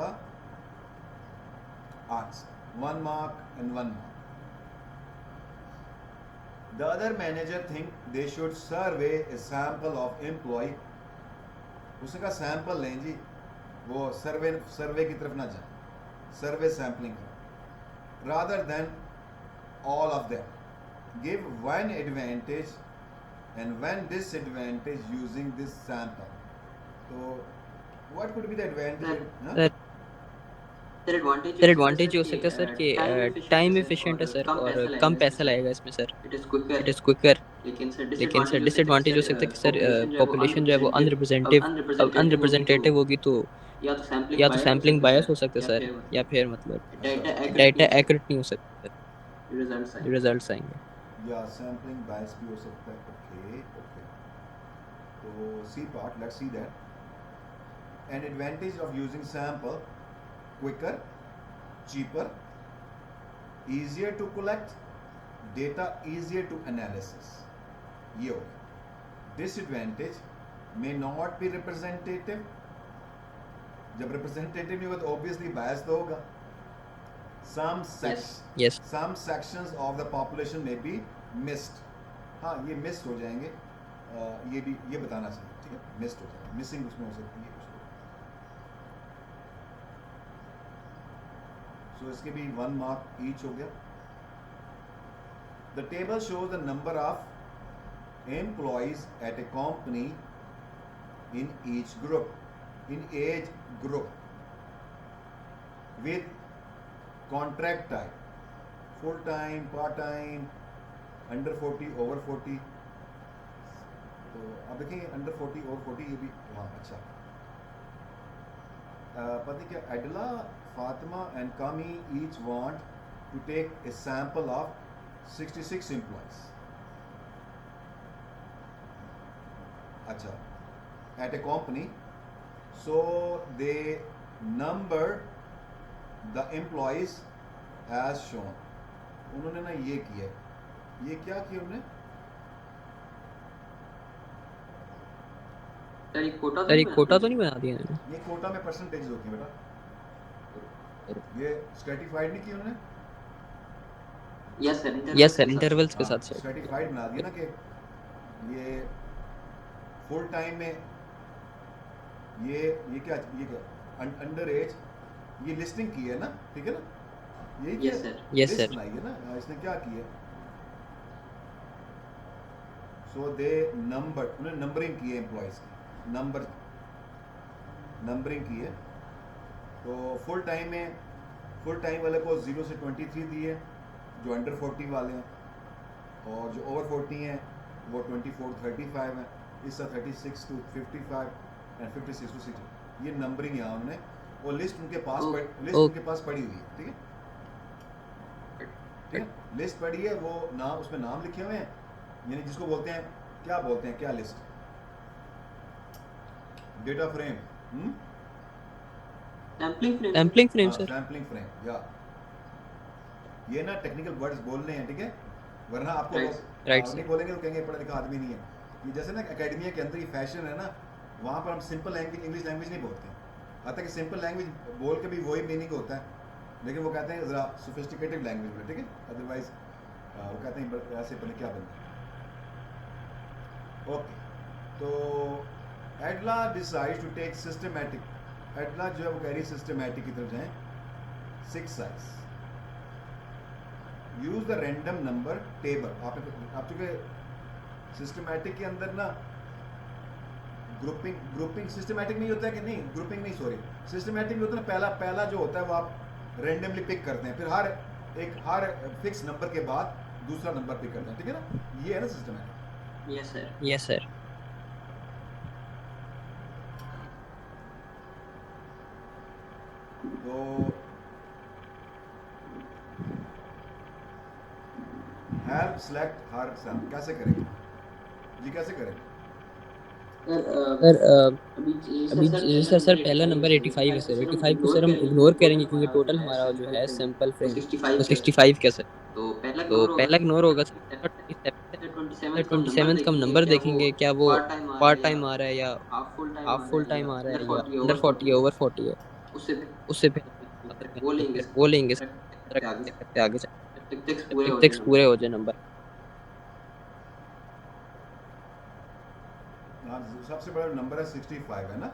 answer, 1 mark and 1 mark. The other manager think they should survey a sample of employee. उसने कहा सैंपल लें जी, वो सर्वे की तरफ ना जाए, सर्वे सैम्पलिंग करें। rather than all of them, give one advantage and one disadvantage using this sample. So what could be the advantage? huh? Sir, sir advantage ये हो सकता है सर कि टाइम एफिशिएंट है सर और कम पैसा लगेगा इसमें सर, इट इज़ क्विकर। लेकिन सर डिसएडवांटेज हो सकता है कि सर पॉपुलेशन जो है वो अनरिप्रेजेंटेटिव होगी, तो या तो सैम्पलिंग बायस हो सकता है सर, या फिर मतलब डाटा एक्यूरेट नहीं हो सकता सर, जो रिजल्ट्स आएंगे। या सैम्पलिंग बायस भी हो सकता है। ओके ओके, तो C part, let's see that. An advantage of using sample, quicker, cheaper, easier to collect data, easier to analysis, ये हो गया। Disadvantage may not be representative, जब representative नहीं होगा तो obviously bias तो होगा। Yes. Some sections of the population may be missed, हाँ ये missed हो जाएंगे, ये भी ये बताना चाहिए, ठीक है, missed हो जाएंगे, missing उसमें हो सकती है कुछ। So इसके भी 1 mark each हो गया। The table shows the number of employees at a company in each group, in age group, with contract type, full time, part time, under 40, over 40। तो आप देखेंगे under 40, over 40, ये भी हाँ अच्छा। पता क्या, Adela, Fatima and Kami each want to take a sample of 66 employees. अच्छा, at a company, so they number the employees as shown. उन्होंने ना ये किया, ये क्या किया उन्होंने? सर एक कोटा तो नहीं बना दिया इन्होंने। ये कोटा में परसेंटेज होती है बेटा, ये स्ट्रेटिफाइड नहीं की उन्होंने। यस सर इंटरवल्स के साथ सर स्ट्रेटिफाइड बना दिया ना कि ये फुल टाइम में ये क्या अंडर एज, ये लिस्टिंग की है ना, ठीक है ना, यही यस सर यस बनाई है ना, इसने क्या किया, सो दे नंबर, उन्होंने नंबरिंग की है एम्प्लॉयज की, नंबरिंग की है। तो फुल टाइम में फुल टाइम वाले को 0 से 23 दिए जो अंडर 40 वाले हैं, और जो ओवर 40 हैं वो 24, 35 हैं, इस 36 to 55 एंड 56 to 60, ये नंबरिंग यहाँ उन्होंने, वो लिस्ट उनके पास उनके पास पड़ी हुई है, ठीक है ठीक है, लिस्ट पड़ी है, वो नाम उसमें नाम लिखे हुए हैं, यानी जिसको बोलते हैं क्या बोलते हैं, क्या list, data frame, sampling frame sir. Sampling frame, या ये ना टेक्निकल वर्ड्स बोलने हैं, ठीक है, वरना आपको राइट नहीं बोलेंगे तो कहेंगे पढ़ा लिखा आदमी नहीं है। ये जैसे ना एकेडमिया के अंदर ये फैशन है ना, वहाँ पर हम सिंपल लैंग्वेज, इंग्लिश लैंग्वेज नहीं बोलते हैं, आता कि सिंपल लैंग्वेज बोल के भी वही मीनिंग होता है, लेकिन वो कहते हैं ज़रा सोफिस्टिकेटेड लैंग्वेज बोले, ठीक है, अदरवाइज वो कहते हैं ऐसे बने क्या बनते हैं। ओके, तो एडला डिसाइड टू टेक सिस्टमैटिक, एडला जो है वो कह रही है सिस्टमैटिक की तरफ जाएं, 6 size, use the random number table. आप चूँकि सिस्टमैटिक के अंदर ना ग्रुपिंग सिस्टमैटिक नहीं होता है कि नहीं, ग्रुपिंग नहीं, सॉरी, सिस्टमैटिक में होता है ना, पहला जो होता है वो आप रैंडमली पिक करते हैं, फिर हर फिक्स नंबर के बाद दूसरा नंबर पिक करते हैं, ठीक है ना, ये है ना systematic. Yes sir yes sir. तो हेल्प सेलेक्ट हर सम कैसे करेंगे जी, कैसे करेंगे? सर अभी सर पहला नंबर 85 है सर। 85 को सर हम इग्नोर करेंगे क्योंकि टोटल हमारा जो है सैंपल फ्रेम वो 65 का सर। तो पहला इग्नोर होगा सर। 27 का हम नंबर देखेंगे, क्या वो पार्ट टाइम आ रहा है या हाफ फुल टाइम आ रहा है या अंडर 40 है, ओवर 40 है। उससे फिर फिर वो लेंगे सर, करते करते आगे चल जब तक तक पूरे हो जाए नंबर। हाँ, सबसे बड़ा नंबर है 65 है ना,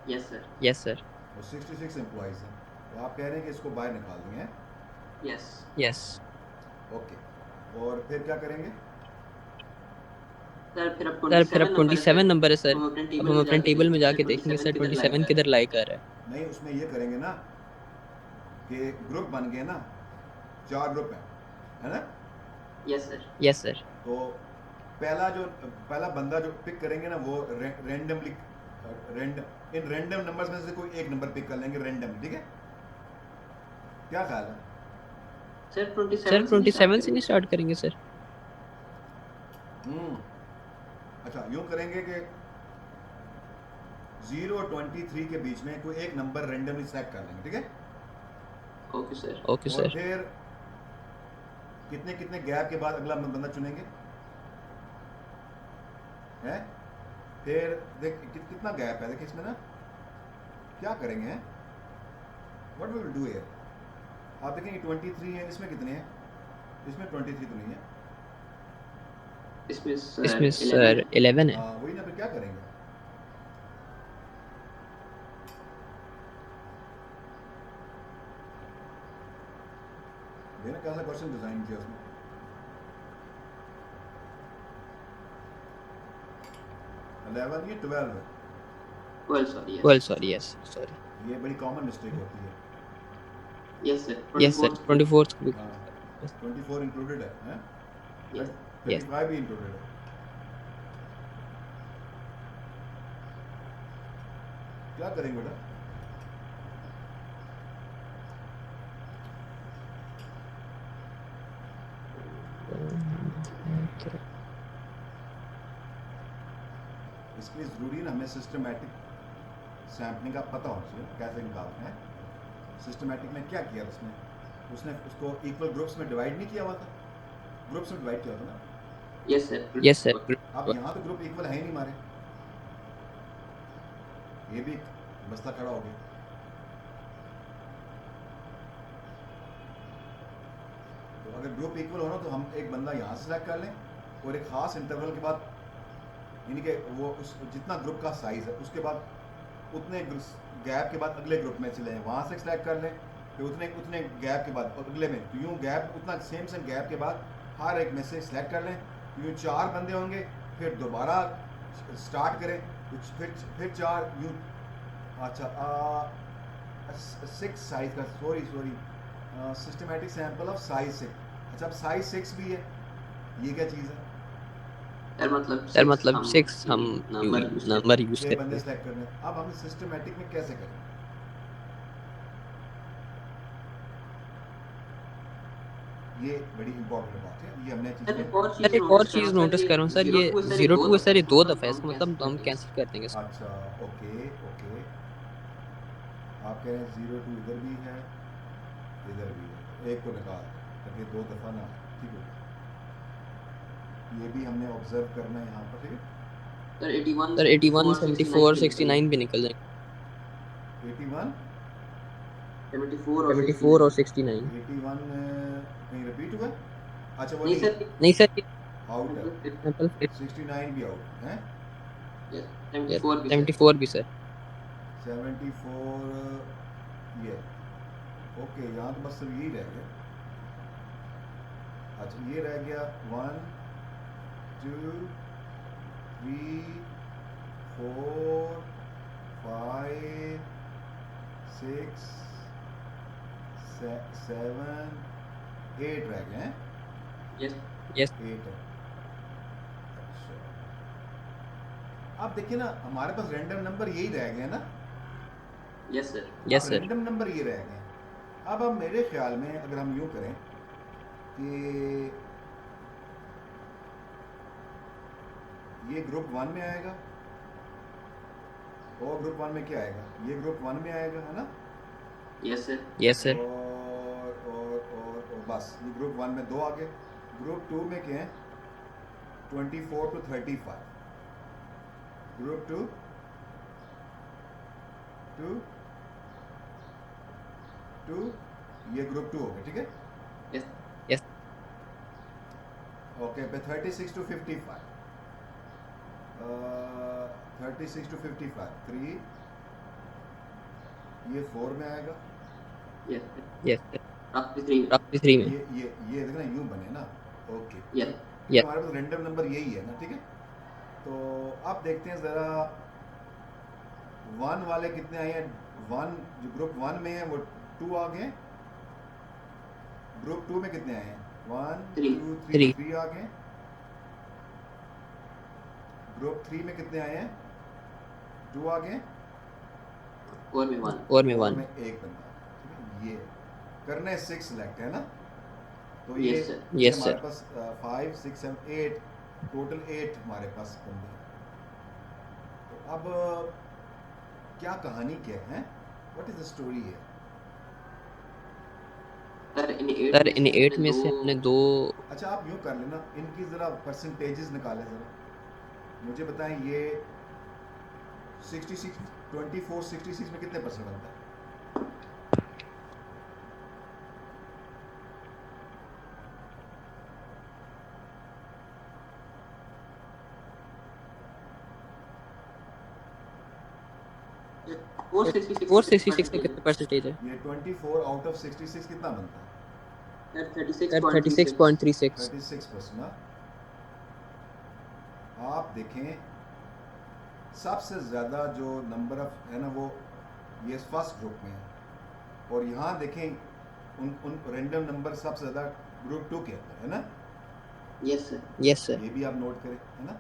यस सर। और 66 एम्प्लॉइज हैं, तो आप कह रहे हैं कि इसको बाहर निकाल देंगे हैं? यस ओके, और फिर क्या करेंगे? सर फिर अब 27 नंबर है सर। अब हम अपने टेबल में जाके देखेंगे सर 27 किधर लाई कर रहा है। नहीं, उसमें ये करेंगे ना कि ग्रुप बन गए ना, 4 ग्रुप है ना, यस सर। तो पहला बंदा जो पिक करेंगे ना वो रैंडमली इन रैंडम नंबर्स में से कोई एक नंबर पिक कर लेंगे रैंडम, ठीक है? क्या ख्याल है? सर 27 से नहीं स्टार्ट करेंगे सर। हम्म, अच्छा, यूं करेंगे कि 0 और 23 के बीच में कोई एक नंबर रैंडमली सेलेक्ट कर लेंगे, ठीक है? ओके और सर। फिर कितने कितने गैप के बाद अगला बंदा चुनेंगे, है? फिर देख कितना गैप है, देखिए इसमें ना क्या करेंगे, what we will do here. आप देखेंगे 23 है, इसमें कितने हैं? इसमें 23 तो नहीं है। इसमें सर 11 है। हाँ, वही ना, फिर क्या करेंगे? देखना कैसा क्वेश्चन डिजाइन किया उसमें। 11 ये 12 है। Well sorry, yes sorry. ये बड़ी कॉमन मिस्टेक होती है। यस सर 24th को भी। हाँ, 24 इंक्लूडेड है? यस 35 भी इंक्लूडेड है। क्या करेंगे बेटा? इसके लिए ज़रूरी है ना हमें सिस्टमेटिक सैम्पलिंग का पता होना चाहिए कैसे निकालते हैं। सिस्टमेटिक में क्या किया उसने उसको इक्वल ग्रुप्स में डिवाइड नहीं किया हुआ था, ग्रुप्स में डिवाइड किया होता ना। Yes sir. अब यहाँ तो ग्रुप इक्वल है ही नहीं हमारे, ये भी एक मसला खड़ा हो गया। तो अगर ग्रुप इक्वल हो ना तो हम एक बंदा यहाँ से सेलेक्ट कर लें और एक ख़ास इंटरवल के बाद, यानी कि वो उस जितना ग्रुप का साइज़ है उसके बाद उतने गैप के बाद अगले ग्रुप में चले जाएँ, वहाँ से सेलेक्ट कर लें, फिर उतने उतने गैप के बाद अगले में, तो यूँ गैप उतना सेम गैप के बाद हर एक में से सेलेक्ट कर लें। यूँ 4 बंदे होंगे, फिर दोबारा स्टार्ट करें, कुछ फिर 4 यूँ। अच्छा 6 साइज का, sorry systematic sample of size 6। अच्छा, अब साइज 6 भी है, ये क्या चीज़ है? सर मतलब 6 हम नंबर यूज 6 करते बंदे हैं। सेलेक्ट करने, अब हम सिस्टमेटिक में कैसे करें? ये बड़ी इंपॉर्टेंट बात है, ये हमने चीज़ सर एक और चीज नोटिस कर रहा हूँ सर, ये 02 है सर, ये 2 दफा है, इसका मतलब हम कैंसिल कर देंगे इसको। अच्छा, ओके ओके, आप कह रहे हैं 02 इधर भी है इधर भी है, एक को निकाल ताकि 2 दफ़ा ना, ठीक है? ये भी हमने ऑब्जर्व करना है यहाँ पर, ठीक है? सर 81 74 69 भी निकल जाएंगे। 81 74 और 69। 81 कहीं रिपीट हुआ? अच्छा, वो नहीं, नहीं सर ये आउट है। सैंपल 69 भी आउट है। 74 भी सर। 74 ये, ओके, यहाँ तो बस सिर्फ यही रह गया। अच्छा, ये रह गया 1 2 3 4 5 6 7 8 रह गए हैं। यस 8 है। अच्छा, अब देखिए ना, हमारे पास रैंडम नंबर यही रह गए ना, यस सर अब यस सर रैंडम नंबर ये रह गए। अब मेरे ख्याल में अगर हम यूँ करें कि ये ग्रुप वन में आएगा और ग्रुप वन में क्या आएगा, ये ग्रुप वन में आएगा, है ना। यस सर यस सर और बस ये ग्रुप वन में दो आ गए। ग्रुप टू में क्या है, 24 to 35। Group two two two ये ग्रुप टू हो गया, ठीक है। यस यस ओके पे 36 to 55, 36 to 55 3, ये 4 में आएगा। यस यस roughly 3 में ये देखना यूं बने ना। ओके यस क्योंकि यस हमारे पास रैंडम नंबर यही है ना, ठीक है। तो अब देखते हैं ज़रा वन वाले कितने आए हैं। वन जो ग्रुप वन में है वो 2 आ गए। ग्रुप टू में कितने आए हैं, 1 2 3 3 आ गए। ग्रुप थ्री में कितने आए हैं, 2 आ गए और में 1 और में एक बंदा, ठीक है। ये करना है 6 सिलेक्ट, है ना। तो ये Yes, sir. ये Yes, हमारे sir. पास 5 6 7 8 टोटल 8 हमारे पास बंदे हैं। तो अब क्या कहानी क्या है, व्हाट इज द स्टोरी है। सर इन 8 में से हमने 2 अच्छा आप यूँ कर लेना, इनकी ज़रा परसेंटेजेस निकालें ज़रा, मुझे बताएं ये 66 24 66 में कितने परसेंट बनता है। फोर 66 में कितने परसेंटेज है ये 24 आउट ऑफ 66 कितना बनता है, सर 36.36 36%। ना आप देखें सबसे ज़्यादा जो नंबर ऑफ है ना वो ये फर्स्ट ग्रुप में है, और यहाँ देखें उन रैंडम नंबर सबसे ज़्यादा ग्रुप टू के अंदर है ना। यस सर ये भी आप नोट करें, है ना।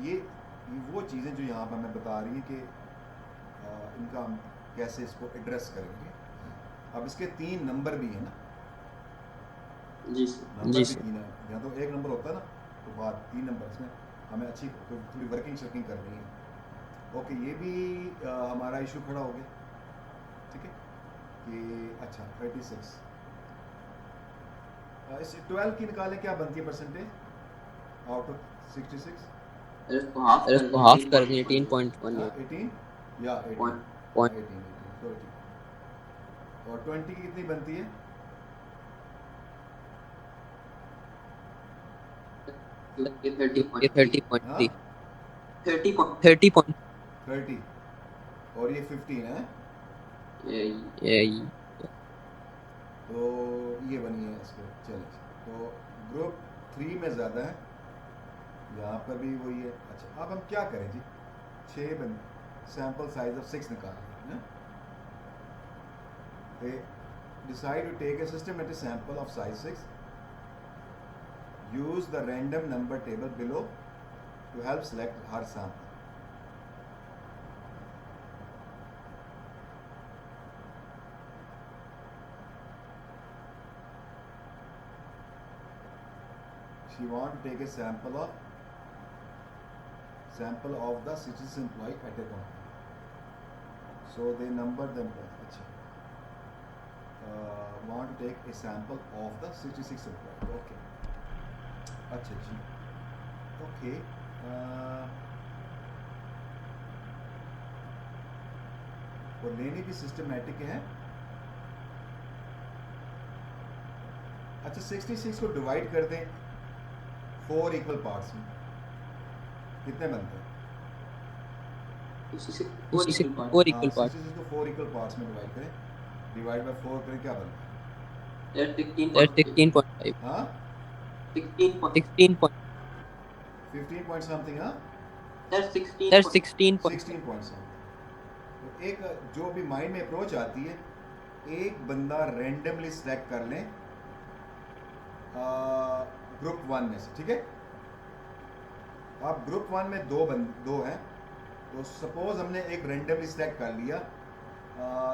ये वो चीज़ें जो यहाँ पर मैं बता रही हैं कि इनका हम कैसे इसको एड्रेस करेंगे। अब इसके 3 नंबर भी हैं ना, जी नंबर जी भी सर 3 है। यहाँ तो एक नंबर होता है ना, तो बात 3 नंबर इसमें हमें अच्छी थोड़ी वर्किंग शर्किंग करनी है। ओके ये भी हमारा इशू खड़ा हो गया, ठीक है कि अच्छा 36 इस 12 की निकालें, क्या बनती है परसेंटेज आउट ऑफ 66। सर इसको हाफ कर दें 18.18 18 या 18 Point- 18 तो ठीक है। और 20 की कितनी बनती है, ये 30.3 हाँ 30 30 और ये 15 है, ये तो ये बनी है इसको। चलिए तो ग्रुप 3 में ज़्यादा है, यहाँ पर भी वही है। अच्छा अब हम क्या करें जी, 6 बन सैम्पल साइज ऑफ 6 निकाल रहे हैं। They decide to take a systematic sample of size 6. Use the random number table below to help select her sample. She want to take a sample of the 66 employee at a company. So they number them. अच्छा want to take a sample of the 66 employee. Okay. अच्छा जी okay और लेने की systematic है। अच्छा 66 को divide कर दें 4 इक्वल पार्ट्स में, कितने बनते हैं। 4 equal parts 66 को 4 इक्वल पार्ट्स में डिवाइड करें, डिवाइड बाय 4 करें, क्या बनता है। सर 16.5 हाँ 16 15 पॉइंट समथिंग, हाँ सर 16 16 पॉइंट समथिंग। तो एक जो भी माइंड में अप्रोच आती है, एक बंदा रैंडमली सिलेक्ट कर लें ग्रुप 1 में से, ठीक है। अब ग्रुप 1 में दो हैं, तो सपोज हमने एक रैंडमली सिलेक्ट कर लिया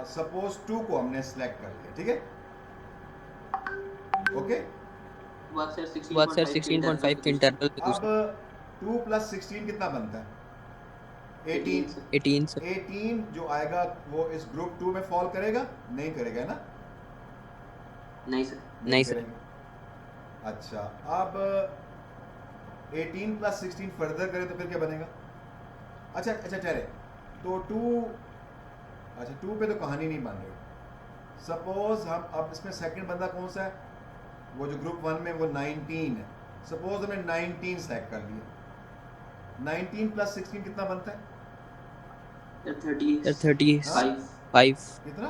सपोज 2 को हमने सेलेक्ट कर लिया, ठीक है, ओके। उसके बाद सर 16.5 के इंटरवल पे अब दूसरा 2 + 16 कितना बनता है? 18। 18 सर 18 जो आएगा वो इस ग्रुप 2 में फॉल करेगा? नहीं करेगा ना? नहीं सर करेगा। अच्छा, अब 18 + 16 फर्दर करें तो फिर क्या बनेगा? अच्छा ठहरे, तो 2 पे तो कहानी नहीं बन रही। सपोज हम अब इसमें सेकंड बंदा कौन सा है? वो जो ग्रुप 1 में वो 19 है। सपोज हमने 19 सेलेक्ट कर लिया। 19 + 16 कितना बनता है? सर 35 कितना?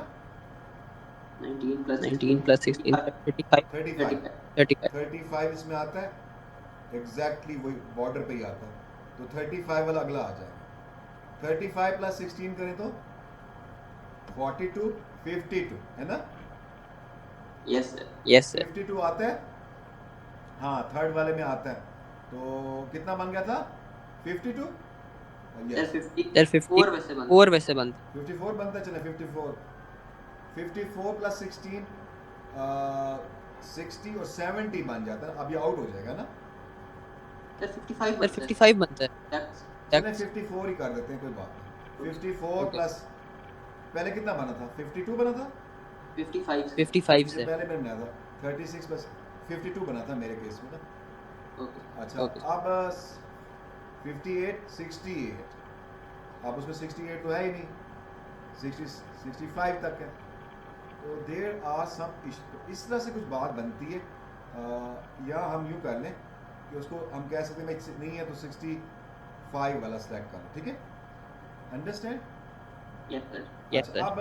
19 + 16 सर 35 35 35 35 इसमें आता है, एग्जैक्टली वही बॉर्डर पे ही आता है, तो 35 वाला अगला आ जाएगा। 35 + 16 करें तो 42 52 है ना? यस सर 52 आता है, हाँ थर्ड वाले में आता है, तो कितना बन गया था? 52। सर 54 वैसे बनता 54 बनता है, चले 54 + 16 60 और 70 बन जाता है। अब ये आउट हो जाएगा ना? सर 55 बनता है चले 54 ही कर देते हैं, कोई बात नहीं। 54 प्लस पहले कितना बना था? 52 बना था? 55 इससे सर पहले मैंने बनाया था 36 + 52 बना था मेरे केस में ना। अच्छा, ओके अब 58 68, अब उसमें 68 तो है ही नहीं, 60 65 तक है, तो देर आर सम इस तरह से कुछ बात बनती है। या हम यूँ कर लें कि उसको हम कह सकते हैं भाई नहीं है तो 65 वाला सेलेक्ट करो, ठीक है, अंडरस्टैंड? यस अच्छा, सर अब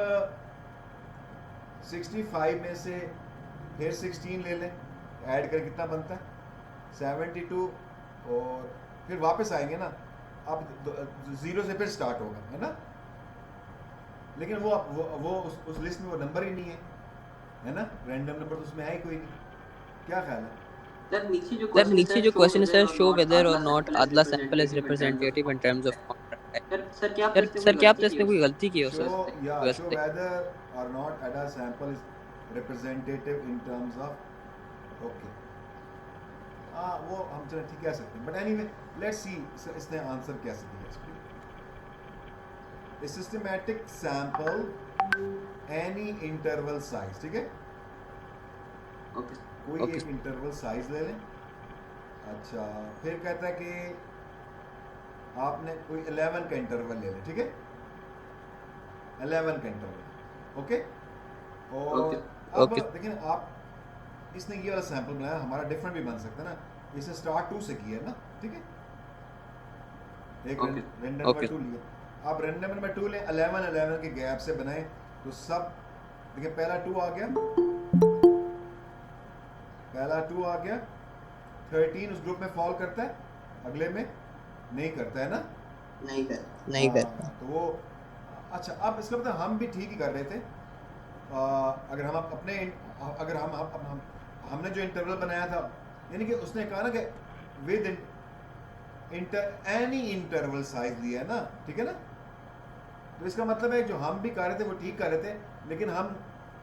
65 में से फिर 16 ले लें, ऐड कर कितना बनता है? 72, और फिर वापस आएंगे ना, अब 0 से फिर स्टार्ट होगा, है ना? लेकिन वो उस लिस्ट में वो नंबर ही नहीं है ना? रैंडम नंबर तो उसमें है ही कोई नहीं। क्या ख्याल है? सर नीचे जो क्वेश्चन है सर, शो वेदर और नॉट अदला sample is representative in terms of contract. Sir क्या आपने इसमें कोई गलती की हो शो सर? शो वेदर और नॉट एडा sample is representative in terms of, okay, हाँ वो हम चलो ठीक कह सकते हैं, बट एनीवे लेट्स सी इसने आंसर कैसे दिया इसको। Systematic sample any interval size, ठीक है, कोई Okay. एक इंटरवल साइज ले लें। अच्छा, फिर कहता है कि आपने कोई 11 का इंटरवल ले लें, ठीक है, 11 का इंटरवल, ओके। और अब Okay. देखिए आप, इसने ये वाला सैंपल बनाया, हमारा डिफरेंट भी बन सकता है ना, इसने स्टार्ट 2 से किया है ना, ठीक है, एक Okay. Random number Okay. 2 लिया, आप रैंडम नंबर 2 लें, 11 के गैप से बनाए, तो सब देखिए पहला 2 आ गया, पहला 2 आ गया, 13 उस ग्रुप में फॉल करता है, अगले में नहीं करता है ना? नहीं हाँ, करता। तो वो अच्छा, अब इसका मतलब हम भी ठीक ही कर रहे थे। अगर हम अपने अगर हमने जो इंटरवल बनाया था, यानी कि उसने कहा ना कि विद एनी इंटरवल साइज लिया है ना, ठीक है ना, तो इसका मतलब है जो हम भी कर रहे थे वो ठीक कर रहे थे, लेकिन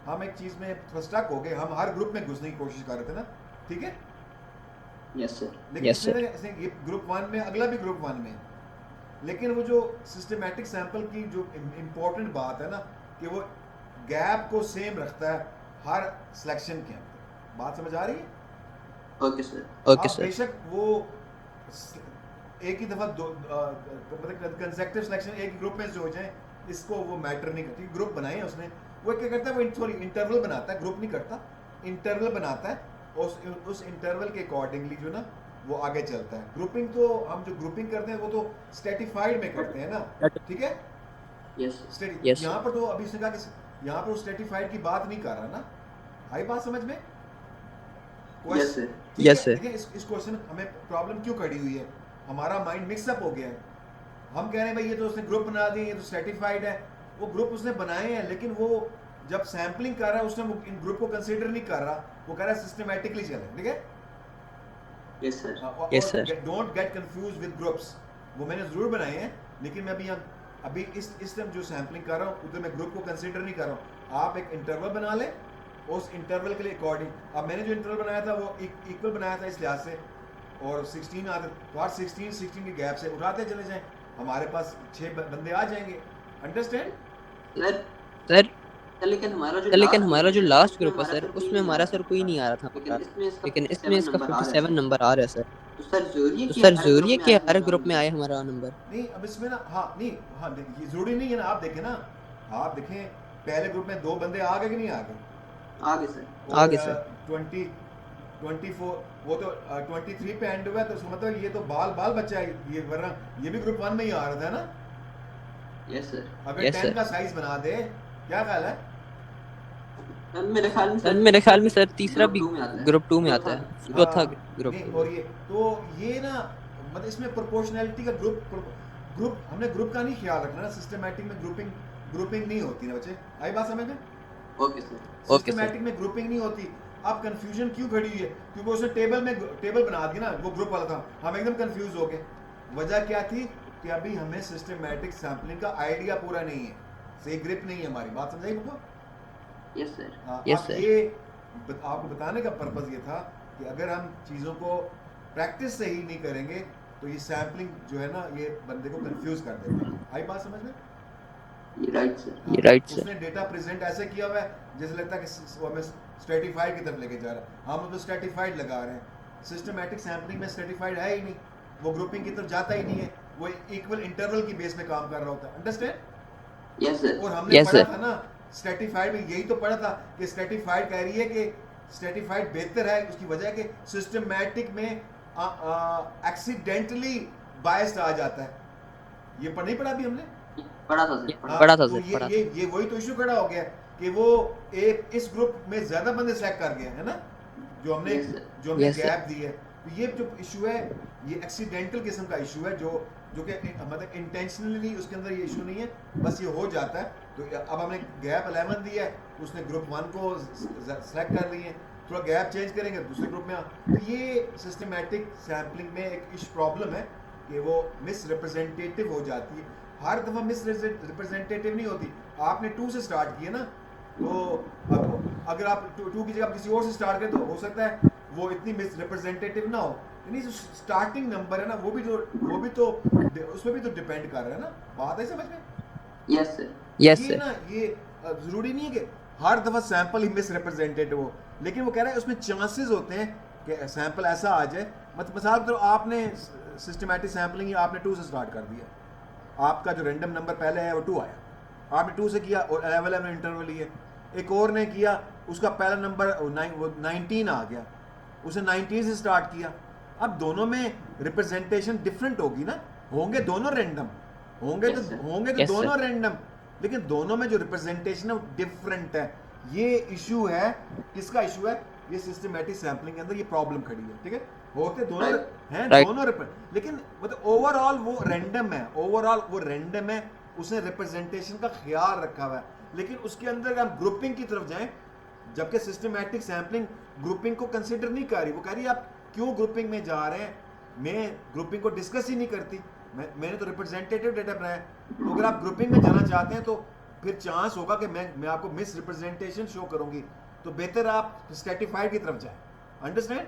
हम एक चीज में थोड़ा स्टक हो गए, हम हर ग्रुप में घुसने की कोशिश कर रहे थे ना, ठीक है, लेकिन Yes, sir. इसने ये ग्रुप 1 में, अगला भी ग्रुप 1 में, लेकिन वो जो सिस्टमैटिक सैंपल की जो इम्पोर्टेंट बात है ना, कि वो गैप को सेम रखता है हर सिलेक्शन के अंदर। बात समझ आ रही है? Okay, आप sir. बेशक वो एक ही दफा मतलब कंसेक्टिव सिलेक्शन एक ग्रुप में से हो जाए, इसको वो मैटर नहीं करती। ग्रुप बनाए हैं उसने, वो क्या करता है, वो सॉरी इंटरवल बनाता है, ग्रुप नहीं करता, इंटरवल बनाता है, और उस इंटरवल के अकॉर्डिंगली जो ना वो आगे चलता है। ग्रुपिंग तो हम जो ग्रुपिंग करते हैं वो तो स्ट्रेटिफाइड में करते हैं ना, ठीक है, Yes, यहाँ पर तो अभी उसने कहा कि यहाँ पर स्ट्रेटिफाइड की बात नहीं कर रहा ना, आई बात समझ में? Yes, sir. ठीक Yes, है, sir. देखिए इस क्वेश्चन हमें प्रॉब्लम क्यों खड़ी हुई है, हमारा माइंड मिक्सअप हो गया है। हम कह रहे हैं भाई ये तो उसने ग्रुप बना दिए, ये तो सर्टिफाइड है, वो ग्रुप उसने बनाए हैं, लेकिन वो जब सैम्पलिंग कर रहा है उसने वो इन ग्रुप को कंसीडर नहीं कर रहा, वो कह रहा है सिस्टमैटिकली चले, ठीक है। Yes, sir. और Yes, sir. Don't get confuse with groups, वो मैंने जरूर बनाए हैं, लेकिन मैं अभी यहाँ अभी इस टाइम जो सैम्पलिंग कर रहा हूँ उधर मैं ग्रुप को कंसिडर नहीं कर रहा हूँ। आप एक इंटरवल बना लें, उस इंटरवल के लिए अकॉर्डिंग, अब मैंने जो इंटरवल बनाया था वो इक्वल बनाया था इस लिहाज से, और 16 आते तो हर 16 के गैप से उठाते चले जाएं, हमारे पास 6 बंदे आ जाएंगे। अंडरस्टैंड सर लेकिन लेकिन हमारा जो लास्ट ग्रुप है सर, उसमें हमारा सर कोई नहीं आ रहा था हमारा, लेकिन इसमें इसका 57 नंबर आ रहा है सर। तो सर जरूरी है कि हर ग्रुप में आए हमारा नंबर? नहीं, अब इसमें ना, हाँ नहीं, हाँ ये जरूरी नहीं है ना। आप देखें ना, आप देखें पहले ग्रुप में 2 बंदे आ गए कि नहीं आ गए? आगे सर। 24 वो तो 23 पे एंड हुआ, तो उसका मतलब ये तो बाल बच्चा है ये, वरना ये भी ग्रुप 1 में ही आ रहा था ना। Yes sir. अगर Yes, 10 sir. का साइज बना दे, क्या ख्याल है? सर मेरे ख्याल में सर तीसरा भी ग्रुप 2 में आता है, चौथा हाँ, ग्रुप नहीं, 2 और में। ये ना, मतलब इसमें प्रोपोर्शनैलिटी का ग्रुप हमने ग्रुप का नहीं ख्याल रखना ना। सिस्टमैटिक में ग्रुपिंग नहीं होती ना बच्चे, आई बात समझ में? Okay sir. Okay sir. Systematic में ग्रुपिंग नहीं होती। अब कंफ्यूजन क्यों खड़ी हुई है? क्योंकि उसने टेबल बना दी ना, वो ग्रुप वाला था, हम एकदम कंफ्यूज हो गए। वजह क्या थी कि अभी हमें सिस्टमैटिक सैम्पलिंग का आइडिया पूरा नहीं है, सही ग्रिप नहीं है हमारी। बात समझाई मुझको? Yes sir. Yes, अब sir. ये आपको बताने का पर्पस ये था कि अगर हम चीज़ों को प्रैक्टिस से ही नहीं करेंगे तो ये सैम्पलिंग जो है ना, ये बंदे को कंफ्यूज कर देता है। आई बात समझ में? ये राइट सर। ये राइट सर। उसने डेटा प्रेजेंट ऐसे किया हुआ है जैसे लगता है कि वो हमें स्ट्रेटिफाइड की तरफ लेके जा रहा है, हम उसको स्ट्रेटिफाइड लगा रहे हैं। सिस्टमैटिक सैम्पलिंग में स्ट्रेटिफाइड है ही नहीं, वो ग्रुपिंग की तरफ जाता ही नहीं है, वो इक्वल इंटरवल की बेस पे काम कर रहा होता है। अंडरस्टैंड? Yes sir. और हमने Yes, पढ़ा sir. था ना स्ट्रेटिफाइड में, यही तो पढ़ा था कि स्ट्रेटिफाइड कह रही है कि स्ट्रेटिफाइड बेहतर है। उसकी वजह है कि सिस्टमैटिक में एक्सीडेंटली बायस्ड आ जाता है। ये नहीं पढ़ा अभी हमने? पढ़ा था सर। हाँ, पढ़ा था तो सर, पढ़ा था। ये वही तो इशू खड़ा हो गया कि वो एक इस ग्रुप में ज्यादा बंदे सेलेक्ट कर गए है ना, जो हमने Yes, sir. Yes, sir. Gap दी है। तो ये जो इशू है, ये एक्सीडेंटल किस्म का इशू है, जो कि मतलब इंटेंशनली उसके अंदर ये इशू नहीं है, बस ये हो जाता है। तो अब हमने गैप 11 दिया है, उसने ग्रुप 1 को सेलेक्ट कर ली है, थोड़ा गैप चेंज करेंगे दूसरे ग्रुप में तो ये सिस्टमैटिक सैम्पलिंग में एक इश प्रॉब्लम है कि वो मिस रिप्रेजेंटेटिव हो जाती है। हर दफ़ा मिस रिप्रेजेंटेटिव नहीं होती। आपने 2 से स्टार्ट किया ना, तो अगर आप 2 की जगह किसी और से स्टार्ट करें तो हो सकता है वो इतनी मिस रिप्रेजेंटेटिव ना हो। यानी जो स्टार्टिंग नंबर है ना, वो भी तो उसमें भी तो डिपेंड कर रहा है ना। बात है समझ में? Yes sir. यस ये सर। ना, ये जरूरी नहीं है कि हर दफा सैंपल ही मिस रिप्रेजेंटेटिव हो, लेकिन वो कह रहा है उसमें चांसेस होते हैं कि सैंपल ऐसा आ जाए। मतलब मिसाल तो आपने सिस्टमैटिक सैम्पलिंग आपने 2 से स्टार्ट कर दिया, आपका जो रैंडम नंबर पहले है वो 2 आया, आपने 2 से किया और 11 में इंटरवल लिए। एक और ने किया, उसका पहला नंबर 19 आ गया, उसने 19 से स्टार्ट किया। अब दोनों में रिप्रेजेंटेशन डिफरेंट होगी ना, होंगे दोनों रैंडम, होंगे Yes, sir. तो Yes, sir. दोनों रैंडम, लेकिन दोनों में जो रिप्रेजेंटेशन है वो डिफरेंट है। ये इशू है, किसका इशू है? ये सिस्टमैटिक सैम्पलिंग के अंदर ये प्रॉब्लम खड़ी है। ठीक है, होते दोनों Right. हैं, Right. दोनों लेकिन मतलब ओवरऑल वो रैंडम है, ओवरऑल वो रैंडम है, उसने रिप्रेजेंटेशन का ख्याल रखा हुआ है। लेकिन उसके अंदर अगर हम ग्रुपिंग की तरफ जाएं, जबकि सिस्टमैटिक सैम्पलिंग ग्रुपिंग को कंसिडर नहीं कर रही, वो कह रही है आप क्यों ग्रुपिंग में जा रहे हैं, मैं ग्रुपिंग को डिस्कस ही नहीं करती, मैंने तो रिप्रेजेंटेटिव डेटा बनाया। तो अगर आप ग्रुपिंग में जाना चाहते हैं तो फिर चांस होगा कि मैं आपको मिस रिप्रेजेंटेशन शो करूंगी, तो बेहतर आप स्ट्रेटिफाइड की तरफ जाएं। अंडरस्टैंड?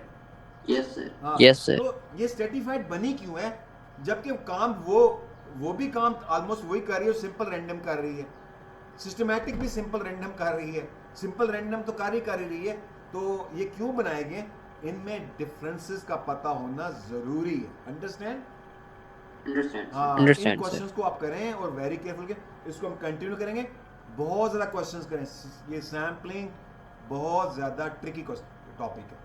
Yes sir. हाँ, Yes, sir. तो ये स्ट्रेटिफाइड बनी क्यों है, जबकि काम वो भी काम ऑलमोस्ट वही कर रही है, सिंपल रैंडम कर रही है, सिस्टमैटिक भी सिंपल रैंडम कर रही है, सिंपल रैंडम तो कर ही रही है। तो ये क्यों बनाए गए, इनमें डिफरेंसेस का पता होना जरूरी है। अंडरस्टैंड? अंडरस्टैंड। हाँ, Understand, इन क्वेश्चंस को आप करें और वेरी केयरफुल के इसको हम कंटिन्यू करेंगे, बहुत ज़्यादा क्वेश्चंस करें। ये सैम्पलिंग बहुत ज़्यादा ट्रिकी टॉपिक है।